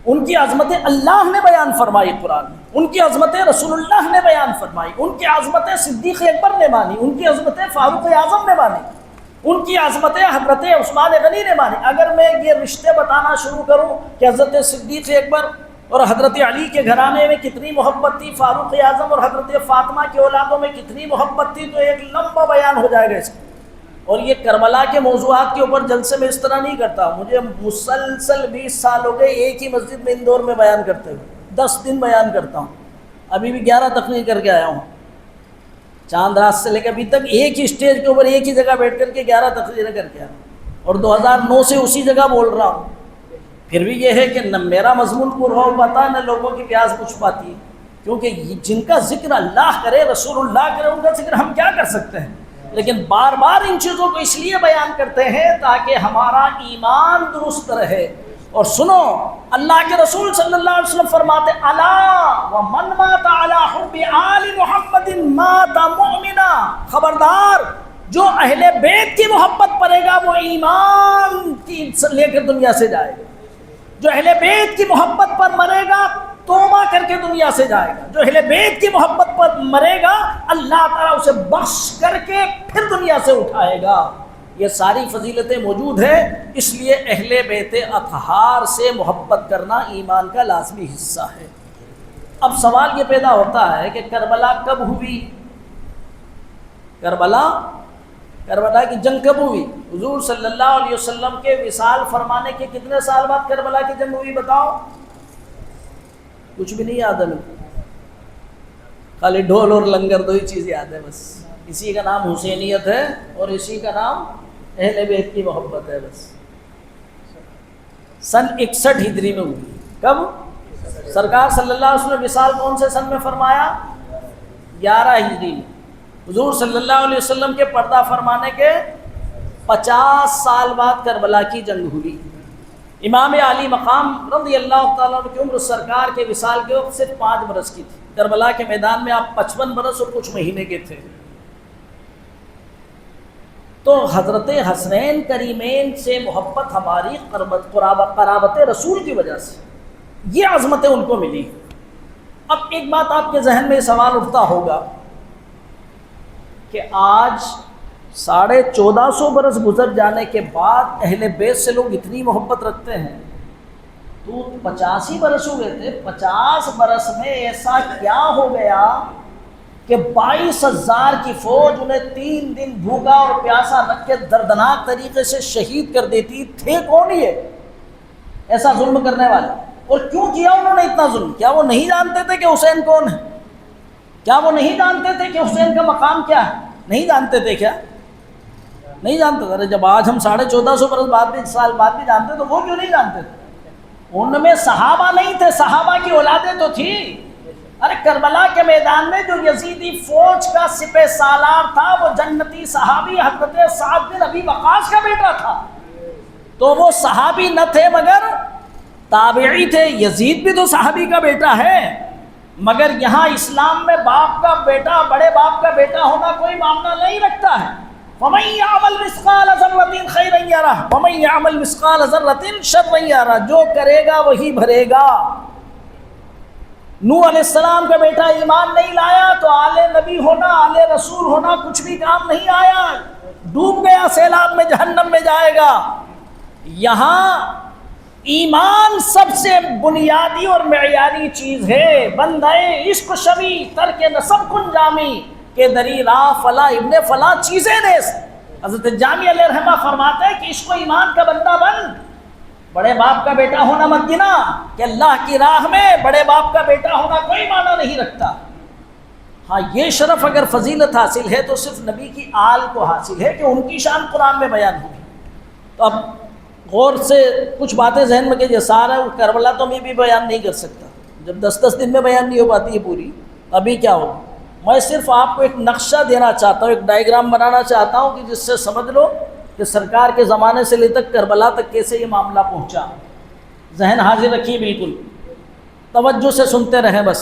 ان کی عظمتیں اللہ نے بیان فرمائی قرآن میں، ان کی عظمتیں رسول اللہ نے بیان فرمائی، ان کی عظمتیں صدیق اکبر نے مانی، ان کی عظمتیں فاروق اعظم نے مانی، ان کی عظمتیں حضرت عثمان غنی نے مانی۔ اگر میں یہ رشتے بتانا شروع کروں کہ حضرت صدیق اکبر اور حضرت علی کے گھرانے میں کتنی محبت تھی، فاروق اعظم اور حضرت فاطمہ کے اولادوں میں کتنی محبت تھی، تو ایک لمبا بیان ہو جائے گا اس کا۔ اور یہ کربلا کے موضوعات کے اوپر جلسے میں اس طرح نہیں کرتا، مجھے مسلسل 20 سال ہو گئے ایک ہی مسجد میں اندور میں بیان کرتے ہوئے، 10 دن بیان کرتا ہوں، ابھی بھی 11 تقریر کر کے آیا ہوں، چاند رات سے لے کے ابھی تک ایک ہی اسٹیج کے اوپر ایک ہی جگہ بیٹھ کر کے 11 تقریریں کر کے آیا ہوں، اور 2009 سے اسی جگہ بول رہا ہوں۔ پھر بھی یہ ہے کہ نہ میرا مضمون پورا ہو پاتا، نہ لوگوں کی پیاس بجھ پاتی ہے، کیونکہ جن کا ذکر اللہ کرے، رسول اللہ کرے، ان کا ذکر ہم کیا کر سکتے ہیں؟ لیکن بار بار ان چیزوں کو اس لیے بیان کرتے ہیں تاکہ ہمارا ایمان درست رہے۔ اور سنو، اللہ کے رسول صلی اللہ علیہ وسلم فرماتے الا ومن مات علی حب آل محمد مات مؤمنا، خبردار جو اہل بیت کی محبت پڑے گا وہ ایمان کی لے کر دنیا سے جائے گا، جو اہل بیت کی محبت پر مرے گا توبہ کر کے دنیا سے جائے گا، جو اہل بیت کی محبت پر مرے گا اللہ تعالیٰ اسے بخش کر کے پھر دنیا سے اٹھائے گا۔ یہ ساری فضیلتیں موجود ہیں، اس لیے اہل بیت اطہار سے محبت کرنا ایمان کا لازمی حصہ ہے۔ اب سوال یہ پیدا ہوتا ہے کہ کربلا کب ہوئی؟ کربلا کی جنگ کب ہوئی؟ حضور صلی اللہ علیہ وسلم کے وصال فرمانے کے کتنے سال بعد کربلا کی جنگ ہوئی بتاؤ؟ کچھ بھی نہیں یاد ہے، خالی ڈھول اور لنگر دو ہی چیز یاد ہے بس۔ اسی کا نام حسینیت ہے اور اسی کا نام اہل بیت کی محبت ہے بس۔ سن 61 ہجری میں ہوئی۔ کب؟ سرکار صلی اللہ علیہ وسلم وصال کون سے سن میں فرمایا؟ 11 ہجری میں۔ حضور صلی اللہ علیہ وسلم کے پردہ فرمانے کے 50 سال بعد کربلا کی جنگ ہوئی۔ امام علی مقام رضی اللہ تعالیٰ عنہ کی عمر سرکار کے وصال کے وقت صرف 5 برس کی تھی، کربلا کے میدان میں آپ 55 برس اور کچھ مہینے کے تھے۔ تو حضرت حسنین کریمین سے محبت ہماری قرابت رسول کی وجہ سے یہ عظمتیں ان کو ملی۔ اب ایک بات آپ کے ذہن میں سوال اٹھتا ہوگا کہ آج 1450 برس گزر جانے کے بعد اہل بیت سے لوگ اتنی محبت رکھتے ہیں، تو 85 برس ہو گئے تھے، 50 برس میں ایسا کیا ہو گیا کہ 22,000 کی فوج انہیں 3 دن بھوکا اور پیاسا رکھ کے دردناک طریقے سے شہید کر دیتی؟ تھے کون یہ ایسا ظلم کرنے والے؟ اور کیوں کیا انہوں نے اتنا ظلم؟ کیا وہ نہیں جانتے تھے کہ حسین کون ہے؟ کیا وہ نہیں جانتے تھے کہ حسین کا مقام کیا ہے؟ نہیں جانتے تھے کیا؟ نہیں جانتے تھے؟ جب آج ہم 1450 برس سال بعد بھی جانتے تو وہ کیوں نہیں جانتے تھے؟ ان میں صحابہ نہیں تھے، صحابہ کی اولادیں تو تھی۔ ارے کربلا کے میدان میں جو یزیدی فوج کا سپہ سالار تھا وہ جنتی صحابی حضرت سعد بن ابی وقاص کا بیٹا تھا، تو وہ صحابی نہ تھے مگر تابعی تھے۔ یزید بھی تو صحابی کا بیٹا ہے، مگر یہاں اسلام میں باپ کا بیٹا، بڑے باپ کا بیٹا ہونا کوئی معاملہ نہیں رکھتا ہے۔ وَمَن يَعْمَلْ مِثْقَالَ ذَرَّةٍ خَيْرًا يَرَهُ وَمَن يَعْمَلْ مِثْقَالَ ذَرَّةٍ شَرًّا يَرَهُ، جو کرے گا وہی بھرے گا۔ نوح علیہ السلام کا بیٹا ایمان نہیں لایا تو آل نبی ہونا، آل رسول ہونا کچھ بھی کام نہیں آیا، ڈوب گیا سیلاب میں، جہنم میں جائے گا۔ یہاں ایمان سب سے بنیادی اور معیاری چیز ہے۔ بندے عشق شوی ترک نسب کن جامی کہ دری راہ فلاں ابن فلاں چیزیں نے۔ حضرت جامی علیہ رحمہ فرماتے ہیں کہ عشق و ایمان کا بندہ بن، بڑے باپ کا بیٹا ہونا مت گنا، کہ اللہ کی راہ میں بڑے باپ کا بیٹا ہونا کوئی معنی نہیں رکھتا۔ ہاں یہ شرف اگر فضیلت حاصل ہے تو صرف نبی کی آل کو حاصل ہے کہ ان کی شان قرآن میں بیان ہوئی۔ تو اب غور سے کچھ باتیں ذہن میں کہ سارا کربلا تو میں بھی بیان نہیں کر سکتا، جب 10 دن میں بیان نہیں ہو پاتی ہے پوری، ابھی کیا ہوگا؟ میں صرف آپ کو ایک نقشہ دینا چاہتا ہوں، ایک ڈائیگرام بنانا چاہتا ہوں کہ جس سے سمجھ لو کہ سرکار کے زمانے سے لے تک کربلا تک کیسے یہ معاملہ پہنچا. ذہن حاضر رکھیے، بالکل توجہ سے سنتے رہیں بس.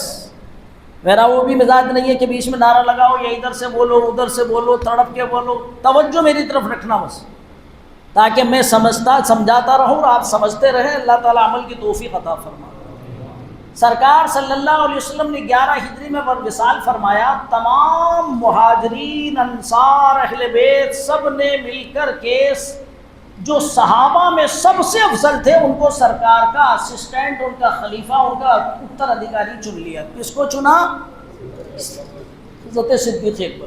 میرا وہ بھی مزاج نہیں ہے کہ بیچ میں نعرہ لگاؤ یا ادھر سے بولو ادھر سے بولو تڑپ کے بولو. توجہ میری طرف رکھنا بس، تاکہ میں سمجھاتا رہوں اور آپ سمجھتے رہیں. اللہ تعالیٰ عمل کی توفیق عطا فرمائے. سرکار صلی اللہ علیہ وسلم نے 11 ہجری میں وصال فرمایا. تمام مہاجرین، انصار، اہل بیت سب نے مل کر کے جو صحابہ میں سب سے افضل تھے ان کو سرکار کا اسسٹنٹ، ان کا خلیفہ، ان کا اتر ادھیکاری چن لیا. کس کو چنا؟ حضرت صدیق اکبر.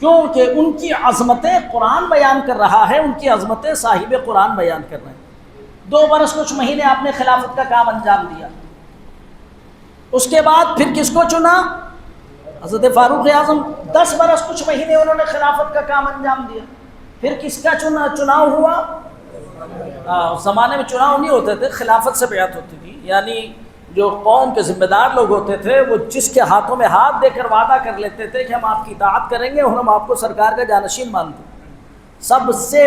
کیونکہ ان کی عظمتیں قرآن بیان کر رہا ہے، ان کی عظمتیں صاحب قرآن بیان کر رہے ہیں. 2 برس کچھ مہینے آپ نے خلافت کا کام انجام دیا. اس کے بعد پھر کس کو چنا؟ حضرت فاروق اعظم. 10 برس کچھ مہینے انہوں نے خلافت کا کام انجام دیا. پھر کس کا چناؤ ہوا؟ اس زمانے میں چناؤ نہیں ہوتے تھے، خلافت سے بیعت ہوتی تھی. یعنی جو قوم کے ذمہ دار لوگ ہوتے تھے وہ جس کے ہاتھوں میں ہاتھ دے کر وعدہ کر لیتے تھے کہ ہم آپ کی اطاعت کریں گے اور ہم آپ کو سرکار کا جانشین مانتے. سب سے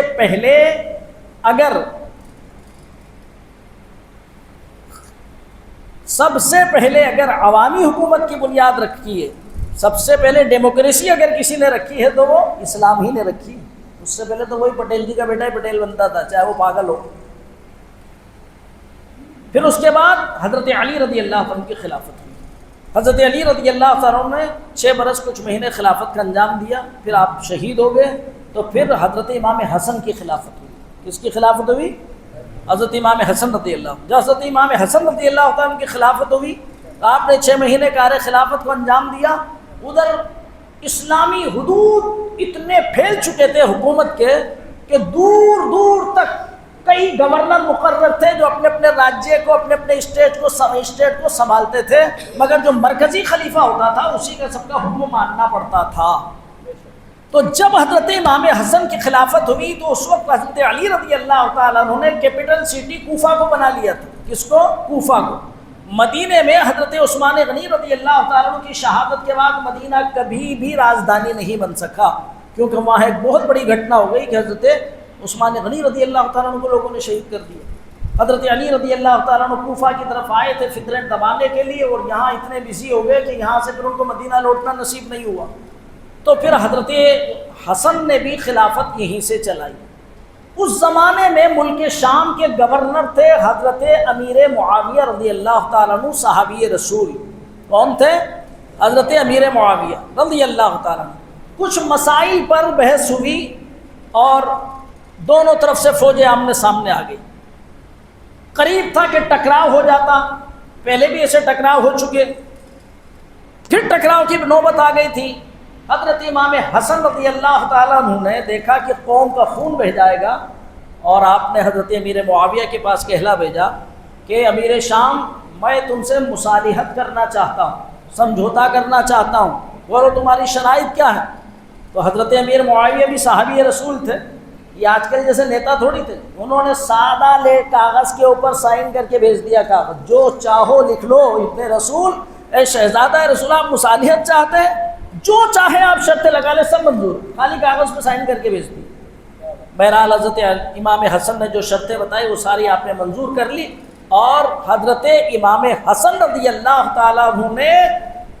پہلے اگر عوامی حکومت کی بنیاد رکھی ہے، سب سے پہلے ڈیموکریسی اگر کسی نے رکھی ہے تو وہ اسلام ہی نے رکھی ہے. اس سے پہلے تو وہی پٹیل جی کا بیٹا ہی پٹیل بنتا تھا، چاہے وہ پاگل ہو. پھر اس کے بعد حضرت علی رضی اللہ عنہ کی خلافت ہوئی. حضرت علی رضی اللہ عنہ نے 6 برس کچھ مہینے خلافت کا انجام دیا. پھر آپ شہید ہو گئے تو پھر حضرت امام حسن کی خلافت ہوئی. کس کی خلافت ہوئی؟ حضرت امام حسن رضی اللہ عنہ. جب حضرت امام حسن رضی اللہ عنہ کی خلافت ہوئی تو آپ نے 6 مہینے کار خلافت کو انجام دیا. ادھر اسلامی حدود اتنے پھیل چکے تھے حکومت کے کہ دور دور تک کئی گورنر مقرر تھے جو اپنے اپنے راجیہ کو، اپنے اپنے اسٹیٹ کو سنبھالتے تھے، مگر جو مرکزی خلیفہ ہوتا تھا اسی کا سب کا حکم ماننا پڑتا تھا. تو جب حضرت امام حسن کی خلافت ہوئی تو اس وقت حضرت علی رضی اللہ تعالیٰ عنہ نے کیپٹل سٹی کوفہ کو بنا لیا تھا. کس کو؟ کوفہ کو. مدینے میں حضرت عثمان غنی رضی اللہ تعالیٰ عنہ کی شہادت کے بعد مدینہ کبھی بھی راجدھانی نہیں بن سکا، کیونکہ وہاں ایک بہت بڑی گھٹنا ہو گئی کہ حضرت عثمان غنی رضی اللہ تعالیٰ عنہ کو لوگوں نے شہید کر دیا. حضرت علی رضی اللہ تعالیٰ عنہ کوفہ کی طرف آئے تھے فتنہ دبانے کے لیے، اور یہاں اتنے بزی ہو گئے کہ یہاں سے پھر ان کو مدینہ لوٹنا نصیب نہیں ہوا. تو پھر حضرت حسن نے بھی خلافت یہیں سے چلائی. اس زمانے میں ملک شام کے گورنر تھے حضرت امیر معاویہ رضی اللہ تعالیٰ عنہ، صحابی رسول. کون تھے؟ حضرت امیر معاویہ رضی اللہ تعالیٰ عنہ. کچھ مسائل پر بحث ہوئی اور دونوں طرف سے فوجیں آمنے سامنے آ گئی. قریب تھا کہ ٹکراؤ ہو جاتا، پہلے بھی ایسے ٹکراؤ ہو چکے، پھر ٹکراؤ کی نوبت آ گئی تھی. حضرت امام حسن رضی اللہ تعالیٰ عنہ نے دیکھا کہ قوم کا خون بہہ جائے گا، اور آپ نے حضرت امیر معاویہ کے پاس کہلا بھیجا کہ امیر شام، میں تم سے مصالحت کرنا چاہتا ہوں، سمجھوتا کرنا چاہتا ہوں، بولو تمہاری شرائط کیا ہے؟ تو حضرت امیر معاویہ بھی صحابی رسول تھے، یہ آج کل جیسے نیتا تھوڑی تھے. انہوں نے سادہ لے کاغذ کے اوپر سائن کر کے بھیج دیا کاغذ، جو چاہو لکھ لو ابن رسول، اے شہزادہ رسول آپ مصالحت چاہتے ہیں، جو چاہے آپ شرطیں لگا لیں، سب منظور، خالی کاغذ پہ سائن کر کے بھیج دی. بہرحال حضرت امام حسن نے جو شرطیں بتائی وہ ساری آپ نے منظور کر لی، اور حضرت امام حسن رضی اللہ تعالیٰ عنہ نے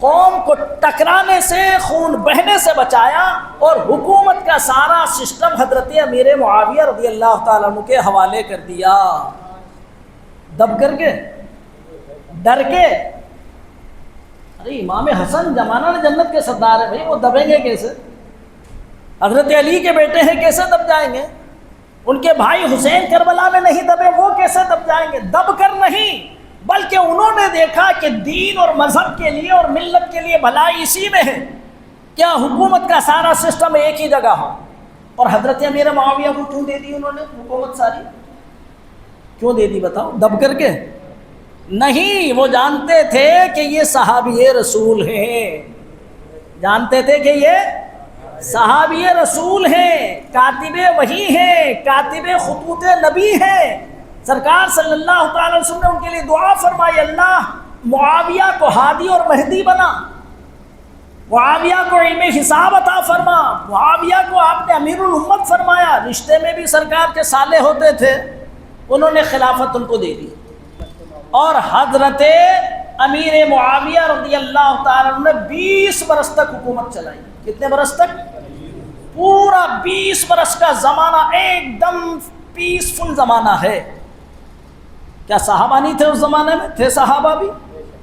قوم کو ٹکرانے سے، خون بہنے سے بچایا، اور حکومت کا سارا سسٹم حضرت امیر معاویہ رضی اللہ تعالیٰ عنہ کے حوالے کر دیا. دب کر کے، ڈر کے. ارے امام حسن زمانہ جنت کے سردار ہے بھائی، وہ دبیں گے کیسے؟ حضرت علی کے بیٹے ہیں، کیسے دب جائیں گے؟ ان کے بھائی حسین کربلا میں نہیں دبے، وہ کیسے دب جائیں گے؟ دب کر نہیں، بلکہ انہوں نے دیکھا کہ دین اور مذہب کے لیے اور ملت کے لیے بھلائی اسی میں ہے، کیا حکومت کا سارا سسٹم ایک ہی جگہ ہو. اور حضرت امیر معاویہ کو کیوں دے دی انہوں نے حکومت ساری؟ کیوں دے دی بتاؤ؟ دب کر کے نہیں، وہ جانتے تھے کہ یہ صحابی رسول ہیں، جانتے تھے کہ یہ صحابی رسول ہیں، کاتب وحی ہیں، کاتب خطوط نبی ہیں. سرکار صلی اللہ تعالی وسلم نے ان کے لیے دعا فرمائی، اللہ معاویہ کو ہادی اور مہدی بنا. معاویہ کو علم حساب عطا فرما، معاویہ کو آپ نے امیر الامت فرمایا، رشتے میں بھی سرکار کے سالے ہوتے تھے، انہوں نے خلافت ان کو دے دی، اور حضرت امیر معاویہ رضی اللہ تعالیٰ عنہ نے 20 برس تک حکومت چلائی۔ کتنے برس تک؟ پورا 20 برس کا زمانہ ایک دم پیسفل زمانہ ہے۔ کیا صحابہ نہیں تھے اس زمانے میں؟ تھے صحابہ بھی،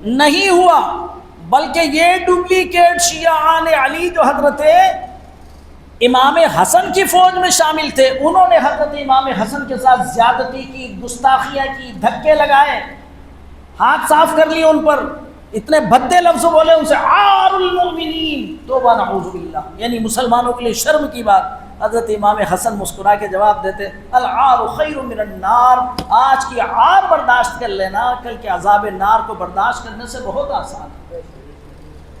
نہیں ہوا، بلکہ یہ ڈپلیکیٹ شیعان علی جو حضرت امام حسن کی فوج میں شامل تھے، انہوں نے حضرت امام حسن کے ساتھ زیادتی کی، گستاخیاں کی، دھکے لگائے، ہاتھ صاف کر لیے ان پر، اتنے بھدے لفظ بولے ان سے، عار المؤمنین، توبہ نعوذ باللہ، یعنی مسلمانوں کے لیے شرم کی بات۔ حضرت امام حسن مسکرا کے جواب دیتے، العار خیر من النار، آج کی عار برداشت کر لینا کل کے عذاب نار کو برداشت کرنے سے بہت آسان ہے۔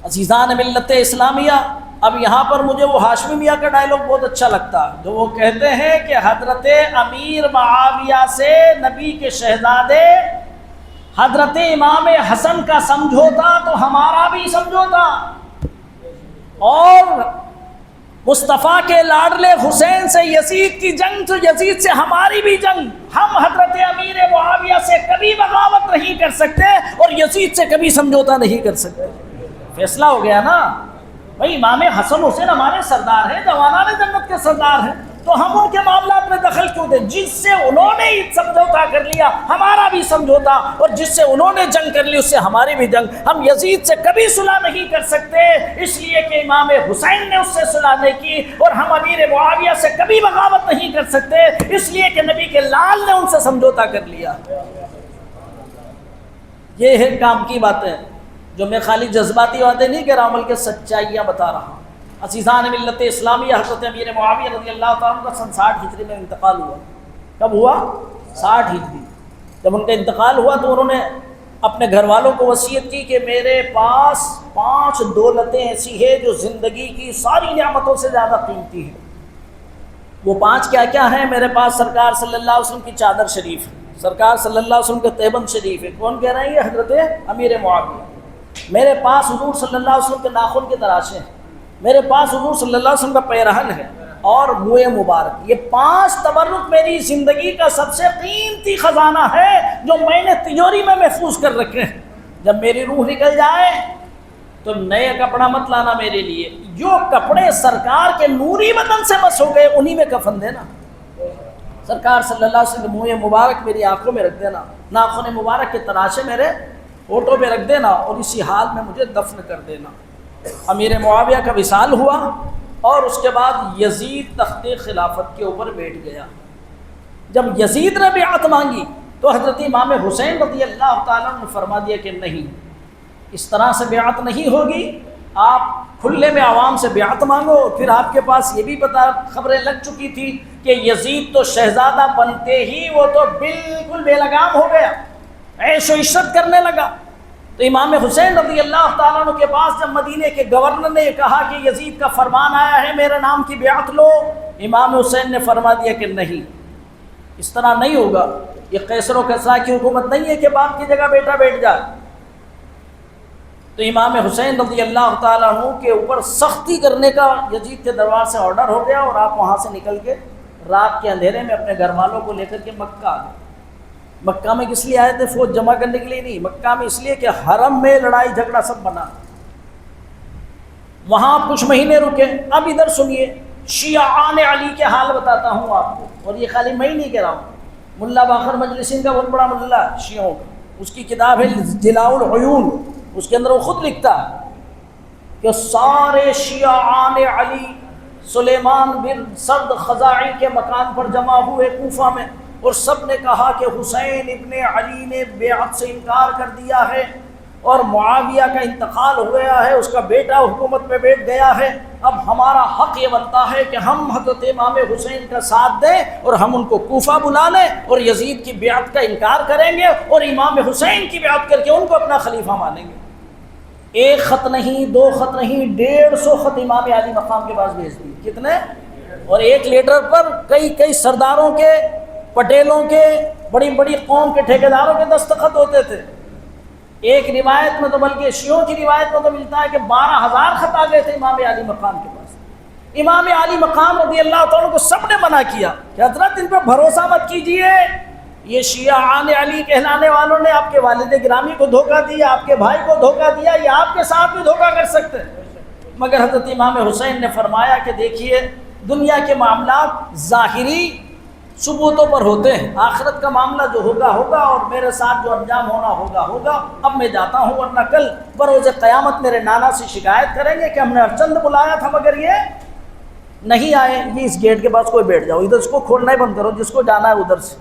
عزیزان ملت اسلامیہ، اب یہاں پر مجھے وہ ہاشمی میاں کا ڈائلاگ بہت اچھا لگتا ہے، جو وہ کہتے ہیں کہ حضرت امیر معاویہ سے نبی کے شہزادے حضرت امام حسن کا سمجھوتا تو ہمارا بھی سمجھوتا، اور مصطفیٰ کے لاڈلے حسین سے یزید کی جنگ تو یزید سے ہماری بھی جنگ، ہم حضرت امیر معاویہ سے کبھی بغاوت نہیں کر سکتے اور یزید سے کبھی سمجھوتا نہیں کر سکتے۔ فیصلہ ہو گیا نا بھائی، امام حسن حسین ہمارے سردار ہیں، جوانان جنت کے سردار ہیں، تو ہم ان کے معاملات میں دخل کیوں دیں؟ جس سے انہوں نے سمجھوتا کر لیا ہمارا بھی سمجھوتا، اور جس سے انہوں نے جنگ کر لی اس سے ہماری بھی جنگ۔ ہم یزید سے کبھی صلح نہیں کر سکتے اس لیے کہ امام حسین نے اس سے صلح نہیں کی، اور ہم امیر معاویہ سے کبھی بغاوت نہیں کر سکتے اس لیے کہ نبی کے لال نے ان سے سمجھوتا کر لیا۔ یہ ہے کام کی باتیں، جو میں خالی جذباتی باتیں نہیں کہہ رہا ہوں بلکہ سچائیاں بتا رہا ہوں۔ عزیزان ملت اسلامیہ، حضرت امیر معاویہ رضی اللہ تعالیٰ عنہ کا سن 60 ہجری میں انتقال ہوا۔ کب ہوا؟ 60 ہجری۔ جب ان کا انتقال ہوا تو انہوں نے اپنے گھر والوں کو وصیت کی کہ میرے پاس 5 دولتیں ایسی ہیں جو زندگی کی ساری نعمتوں سے زیادہ قیمتی ہیں۔ وہ 5 کیا کیا ہیں؟ میرے پاس سرکار صلی اللہ علیہ وسلم کی چادر شریف ہے، سرکار صلی اللہ علیہ وسلم کا تیبند شریف ہے۔ کون کہہ رہے ہیں؟ یہ حضرت امیر معاویہ۔ میرے پاس حضور صلی اللہ علیہ وسلم کے ناخن کے تراشے ہیں، میرے پاس حضور صلی اللہ علیہ وسلم کا پیرہن ہے، اور منہ مبارک۔ یہ 5 تبرک میری زندگی کا سب سے قیمتی خزانہ ہے جو میں نے تجوری میں محفوظ کر رکھے ہیں۔ جب میری روح نکل جائے تو نئے کپڑا مت لانا میرے لیے، جو کپڑے سرکار کے نوری بدن سے مس ہو گئے انہی میں کفن دینا۔ سرکار صلی اللہ علیہ وسلم کے منہ مبارک میری آنکھوں میں رکھ دینا، ناخن مبارک کے تراشے میرے ہوٹوں پہ رکھ دینا، اور اسی حال میں مجھے دفن کر دینا۔ امیر معاویہ کا وصال ہوا، اور اس کے بعد یزید تخت خلافت کے اوپر بیٹھ گیا۔ جب یزید نے بیعت مانگی تو حضرت امام حسین رضی اللہ تعالیٰ نے فرما دیا کہ نہیں، اس طرح سے بیعت نہیں ہوگی، آپ کھلے میں عوام سے بیعت مانگو۔ پھر آپ کے پاس یہ بھی پتہ خبریں لگ چکی تھی کہ یزید تو شہزادہ بنتے ہی وہ تو بالکل بے لگام ہو گیا، عیش و عشرت کرنے لگا۔ تو امام حسین رضی اللہ تعالیٰ عنہ کے پاس جب مدینے کے گورنر نے کہا کہ یزید کا فرمان آیا ہے میرے نام کی بیعت لو، امام حسین نے فرما دیا کہ نہیں، اس طرح نہیں ہوگا، یہ قیصر و کسریٰ کی حکومت نہیں ہے کہ باپ کی جگہ بیٹا بیٹھ جائے۔ تو امام حسین رضی اللہ تعالیٰ عنہ کے اوپر سختی کرنے کا یزید کے دربار سے آرڈر ہو گیا، اور آپ وہاں سے نکل کے رات کے اندھیرے میں اپنے گھر والوں کو لے کر کے مکہ آ گئے۔ مکہ میں کس لیے آئے تھے؟ فوج جمع کرنے کے لیے نہیں، مکہ میں اس لیے کہ حرم میں لڑائی جھگڑا سب بنا۔ وہاں آپ کچھ مہینے رکے۔ اب ادھر سنیے، شیعان علی کے حال بتاتا ہوں آپ کو، اور یہ خالی میں ہی نہیں کہہ رہا ہوں، ملا باقر مجلسین کا بہت بڑا ملا شیعوں کا، اس کی کتاب ہے جلاء العیون، اس کے اندر وہ خود لکھتا ہے کہ سارے شیعان علی سلیمان بن سرد خزاعی کے مکان پر جمع ہوئے کوفہ میں، اور سب نے کہا کہ حسین ابن علی نے بیعت سے انکار کر دیا ہے، اور معاویہ کا انتقال ہو گیا ہے، اس کا بیٹا حکومت پہ بیٹھ گیا ہے، اب ہمارا حق یہ بنتا ہے کہ ہم حضرت امام حسین کا ساتھ دیں، اور ہم ان کو کوفہ بلا لیں، اور یزید کی بیعت کا انکار کریں گے، اور امام حسین کی بیعت کر کے ان کو اپنا خلیفہ مانیں گے۔ 1 خط نہیں، 2 خط نہیں، 150 خط امام علی مقام کے پاس بھیج دیے۔ کتنے؟ اور ایک لیٹر پر کئی سرداروں کے، پٹیلوں کے، بڑی بڑی قوم کے ٹھیکیداروں کے دستخط ہوتے تھے. ایک روایت میں تو بلکہ شیعوں کی روایت میں تو ملتا ہے کہ 12,000 خط آ گئے تھے امام علی مقام کے پاس. امام علی مقام رضی اللہ تعالیٰ کو سب نے منع کیا کہ حضرت ان پہ بھروسہ مت کیجئے، یہ شیعان علی کہلانے والوں نے آپ کے والد گرامی کو دھوکہ دیا، آپ کے بھائی کو دھوکہ دیا، یہ آپ کے ساتھ بھی دھوکہ کر سکتے ہیں. مگر حضرت امام حسین نے فرمایا کہ دیکھیے دنیا کے معاملات ظاہری ثبوتوں پر ہوتے ہیں، آخرت کا معاملہ جو ہوگا ہوگا، اور میرے ساتھ جو انجام ہونا ہوگا ہوگا. اب میں جاتا ہوں، ورنہ کل بروز قیامت میرے نانا سے شکایت کریں گے کہ ہم نے ارچند بلایا تھا مگر یہ نہیں آئے. یہ اس گیٹ کے پاس کوئی بیٹھ جاؤ، ادھر اس کو کھولنا ہی بند کرو، جس کو جانا ہے ادھر سے.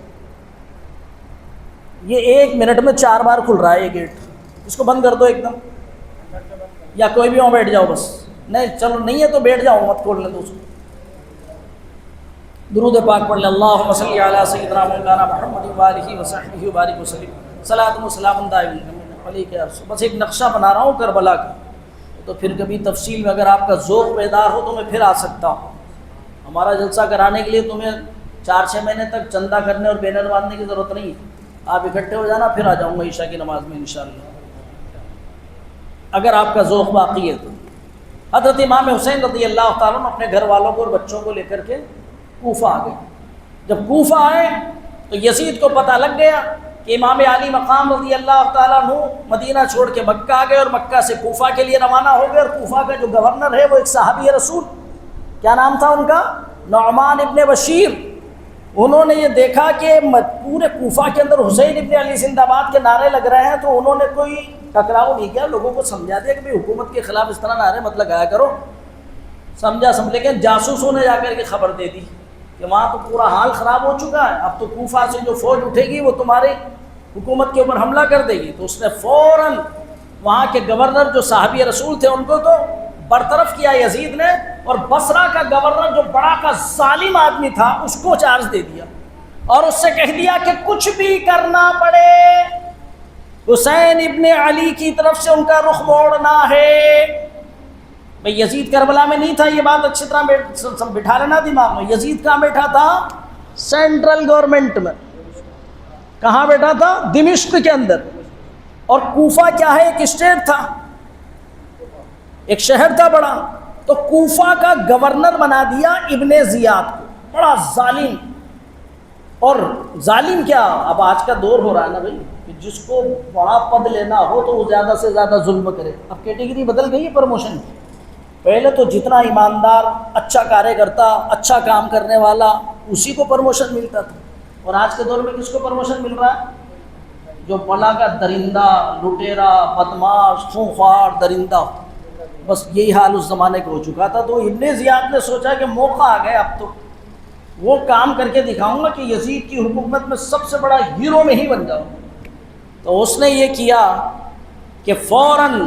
یہ 1 منٹ میں 4 بار کھل رہا ہے یہ گیٹ، اس کو بند کر دو ایک دم، یا کوئی بھی وہاں بیٹھ جاؤ بس. نہیں چلو نہیں ہے تو بیٹھ جاؤ، مت کھولنے دو اس کو. درود پاک پڑھ لیں. اللہم صلی علی سیدنا مولانا محمد وآلہ وصحبہ وبارک وسلم. صلاۃ و سلام دائم علیک یا رسول. بس ایک نقشہ بنا رہا ہوں کربلا کا، تو پھر کبھی تفصیل میں اگر آپ کا ذوق بیدار ہو تو میں پھر آ سکتا ہوں. ہمارا جلسہ کرانے کے لیے تمہیں 4-6 مہینے تک چندہ کرنے اور بینر باندھنے کی ضرورت نہیں ہے. آپ اکٹھے ہو جانا، پھر آ جاؤں گا عشاء کی نماز میں انشاءاللہ، اگر آپ کا ذوق باقی ہے تو. حضرت امام حسین رضی اللہ تعالیٰ عنہ اپنے گھر والوں کو اور بچوں کو لے کر کے کوفہ آ گئے. جب کوفہ آئے تو یزید کو پتہ لگ گیا کہ امام علی مقام رضی اللہ تعالیٰ عنہ مدینہ چھوڑ کے مکہ آ گئے اور مکہ سے کوفہ کے لیے روانہ ہو گئے. اور کوفہ کا جو گورنر ہے وہ ایک صحابی رسول، کیا نام تھا ان کا؟ نعمان ابن بشیر. انہوں نے یہ دیکھا کہ پورے کوفہ کے اندر حسین ابن علی زندہ باد کے نعرے لگ رہے ہیں، تو انہوں نے کوئی ٹکراؤ نہیں کیا، لوگوں کو سمجھا دیا کہ بھئی حکومت کے خلاف اس طرح نعرے مت لگایا کرو. سمجھا لیکن جاسوسوں نے جا کر کے خبر دے دی کہ وہاں تو پورا حال خراب ہو چکا ہے، اب تو کوفہ سے جو فوج اٹھے گی وہ تمہاری حکومت کے اوپر حملہ کر دے گی. تو اس نے فوراً وہاں کے گورنر جو صحابی رسول تھے ان کو تو برطرف کیا یزید نے، اور بصرہ کا گورنر جو بڑا کا ظالم آدمی تھا اس کو چارج دے دیا، اور اس سے کہہ دیا کہ کچھ بھی کرنا پڑے حسین ابن علی کی طرف سے ان کا رخ موڑنا ہے. بھئی یزید کربلا میں نہیں تھا، یہ بات اچھی طرح بٹھا لینا دماغ میں. یزید کہاں بیٹھا تھا؟ سینٹرل گورنمنٹ میں. کہاں بیٹھا تھا؟ دمشق کے اندر. اور کوفہ کیا ہے؟ ایک اسٹیٹ تھا، ایک شہر تھا بڑا. تو کوفہ کا گورنر بنا دیا ابن زیاد کو، بڑا ظالم. اور ظالم کیا، اب آج کا دور ہو رہا ہے نا بھائی کہ جس کو بڑا پد لینا ہو تو وہ زیادہ سے زیادہ ظلم کرے. اب کیٹیگری بدل گئی ہے پروموشن کی. پہلے تو جتنا ایماندار، اچھا کارے کرتا، اچھا کام کرنے والا، اسی کو پروموشن ملتا تھا. اور آج کے دور میں کس کو پروموشن مل رہا ہے؟ جو بلا کا درندہ، لٹیرا، بدماش، خونخوار درندہ. بس یہی حال اس زمانے کا ہو چکا تھا. تو ابن زیاد نے سوچا کہ موقع آ گیا، اب تو وہ کام کر کے دکھاؤں گا کہ یزید کی حکومت میں سب سے بڑا ہیرو میں ہی بن جاؤں. تو اس نے یہ کیا کہ فوراً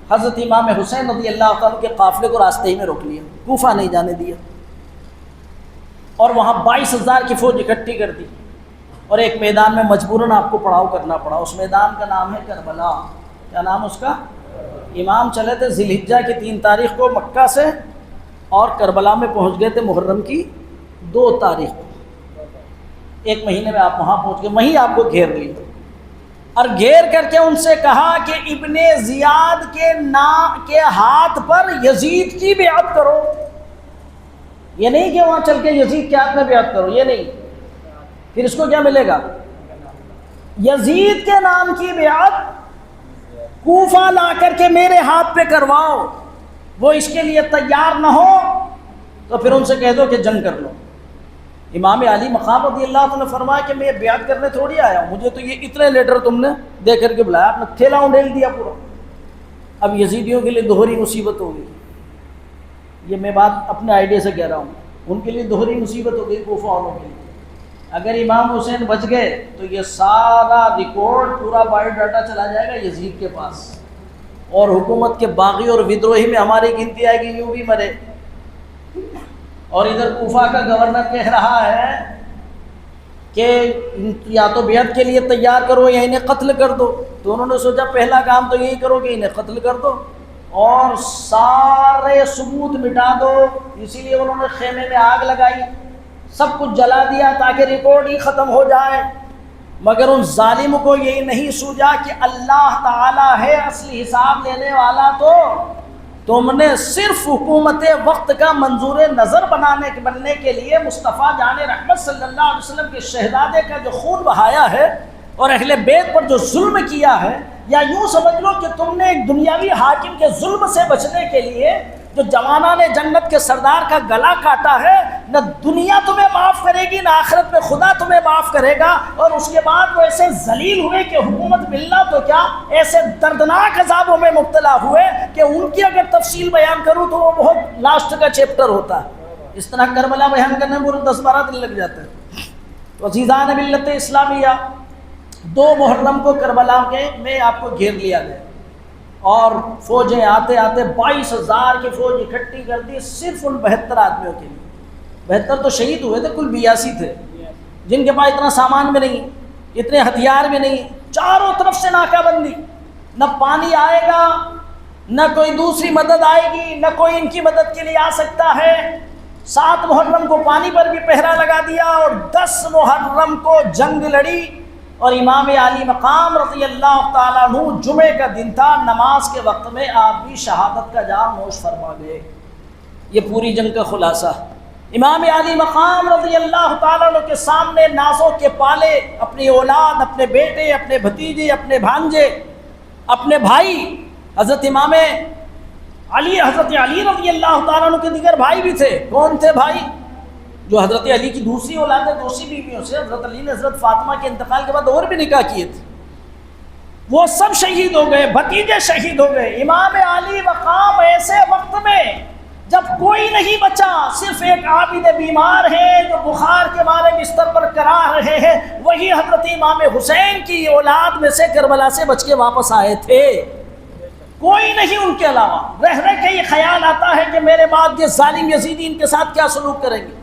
حضرت امام حسین رضی اللہ تعالیٰ کے قافلے کو راستے ہی میں روک لیا، کوفہ نہیں جانے دیا، اور وہاں 22,000 کی فوج اکٹھی کر دی. اور ایک میدان میں مجبوراً آپ کو پڑاؤ کرنا پڑا. اس میدان کا نام ہے کربلا. کیا نام اس کا؟ امام چلے تھے ذی الحجہ کی 3 تاریخ کو مکہ سے، اور کربلا میں پہنچ گئے تھے محرم کی 2 تاریخ کو. 1 مہینے میں آپ وہاں پہنچ گئے. وہیں آپ کو گھیر لیا، اور گھیر کر کے ان سے کہا کہ ابن زیاد کے ہاتھ پر یزید کی بیعت کرو. یہ نہیں کہ وہاں چل کے یزید کے ہاتھ میں بیعت کرو، یہ نہیں. پھر اس کو کیا ملے گا؟ یزید کے نام کی بیعت کوفہ لا کر کے میرے ہاتھ پہ کرواؤ. وہ اس کے لیے تیار نہ ہو تو پھر ان سے کہہ دو کہ جنگ کر لو. امام علی مقام رضی اللہ عنہ نے فرمایا کہ میں یہ بیعت کرنے تھوڑی آیا ہوں، مجھے تو یہ اتنے لیٹر تم نے دے کر کے بلایا، آپ نے تھیلا اونڈیل دیا پورا. اب یزیدیوں کے لیے دوہری مصیبت ہو گئی. یہ میں بات اپنے آئیڈیا سے کہہ رہا ہوں، ان کے لیے دوہری مصیبت ہو گئی کوفہ والوں کے لیے. اگر امام حسین بچ گئے تو یہ سارا ریکارڈ، پورا بایو ڈاٹا چلا جائے گا یزید کے پاس، اور حکومت کے باغی اور ودروہی میں ہماری گنتی آئے گی، یوں بھی مرے. اور ادھر کوفہ کا گورنر کہہ رہا ہے کہ یا تو بیعت کے لیے تیار کرو یا انہیں قتل کر دو. تو انہوں نے سوچا پہلا کام تو یہی کرو کہ انہیں قتل کر دو اور سارے ثبوت مٹا دو. اسی لیے انہوں نے خیمے میں آگ لگائی، سب کچھ جلا دیا تاکہ ریکارڈ ہی ختم ہو جائے. مگر ان ظالم کو یہی نہیں سوجا کہ اللہ تعالیٰ ہے اصلی حساب لینے والا، تو تم نے صرف حکومت وقت کا منظور نظر بننے کے لیے مصطفیٰ جان رحمت صلی اللہ علیہ وسلم کے شہزادے کا جو خون بہایا ہے اور اہل بیت پر جو ظلم کیا ہے، یا یوں سمجھ لو کہ تم نے ایک دنیاوی حاکم کے ظلم سے بچنے کے لیے جو جوانان جنت کے سردار کا گلا کاٹا ہے، نہ دنیا تمہیں معاف کرے گی نہ آخرت میں خدا تمہیں معاف کرے گا، اور اس کے بعد وہ ایسے ذلیل ہوئے کہ حکومت ملنا تو کیا ایسے دردناک عذابوں میں مبتلا ہوئے کہ ان کی اگر تفصیل بیان کروں تو وہ بہت لاسٹ کا چیپٹر ہوتا ہے۔ اس طرح کربلا بیان کرنے میں پورے 10-12 دن لگ جاتے ہیں۔ تو عزیزان ملت اسلامیہ، 2 محرم کو کربلا میں آپ کو گھیر لیا گیا اور فوجیں آتے آتے 22,000 کی فوج اکٹھی کر دی صرف ان 72 آدمیوں کے لیے۔ 72 تو شہید ہوئے تھے، کل 82 تھے جن کے پاس اتنا سامان بھی نہیں، اتنے ہتھیار بھی نہیں، چاروں طرف سے ناکہ بندی، نہ پانی آئے گا نہ کوئی دوسری مدد آئے گی، نہ کوئی ان کی مدد کے لیے آ سکتا ہے۔ 7 محرم کو پانی پر بھی پہرا لگا دیا اور 10 محرم کو جنگ لڑی، اور امام علی مقام رضی اللہ تعالیٰ عنہ جمعے کا دن تھا، نماز کے وقت میں آپ بھی شہادت کا جام نوش فرما گئے۔ یہ پوری جنگ کا خلاصہ۔ امام علی مقام رضی اللہ تعالیٰ عنہ کے سامنے نازوں کے پالے، اپنی اولاد، اپنے بیٹے، اپنے بھتیجے، اپنے بھانجے، اپنے بھائی، حضرت امام علی، حضرت علی رضی اللہ تعالیٰ عنہ کے دیگر بھائی بھی تھے۔ کون تھے بھائی؟ جو حضرت علی کی دوسری اولاد ہے، دوسری بیویوں سے حضرت علی نے حضرت فاطمہ کے انتقال کے بعد اور بھی نکاح کیے تھے، وہ سب شہید ہو گئے، بھتیجے شہید ہو گئے۔ امام علی مقام ایسے وقت میں جب کوئی نہیں بچا، صرف ایک عابد بیمار ہے جو بخار کے مارے بستر پر کرا رہے ہیں، وہی حضرت امام حسین کی اولاد میں سے کربلا سے بچ کے واپس آئے تھے، کوئی نہیں ان کے علاوہ۔ رہ کے یہ خیال آتا ہے کہ میرے بعد یہ ظالم یزیدی ان کے ساتھ کیا سلوک کریں گے،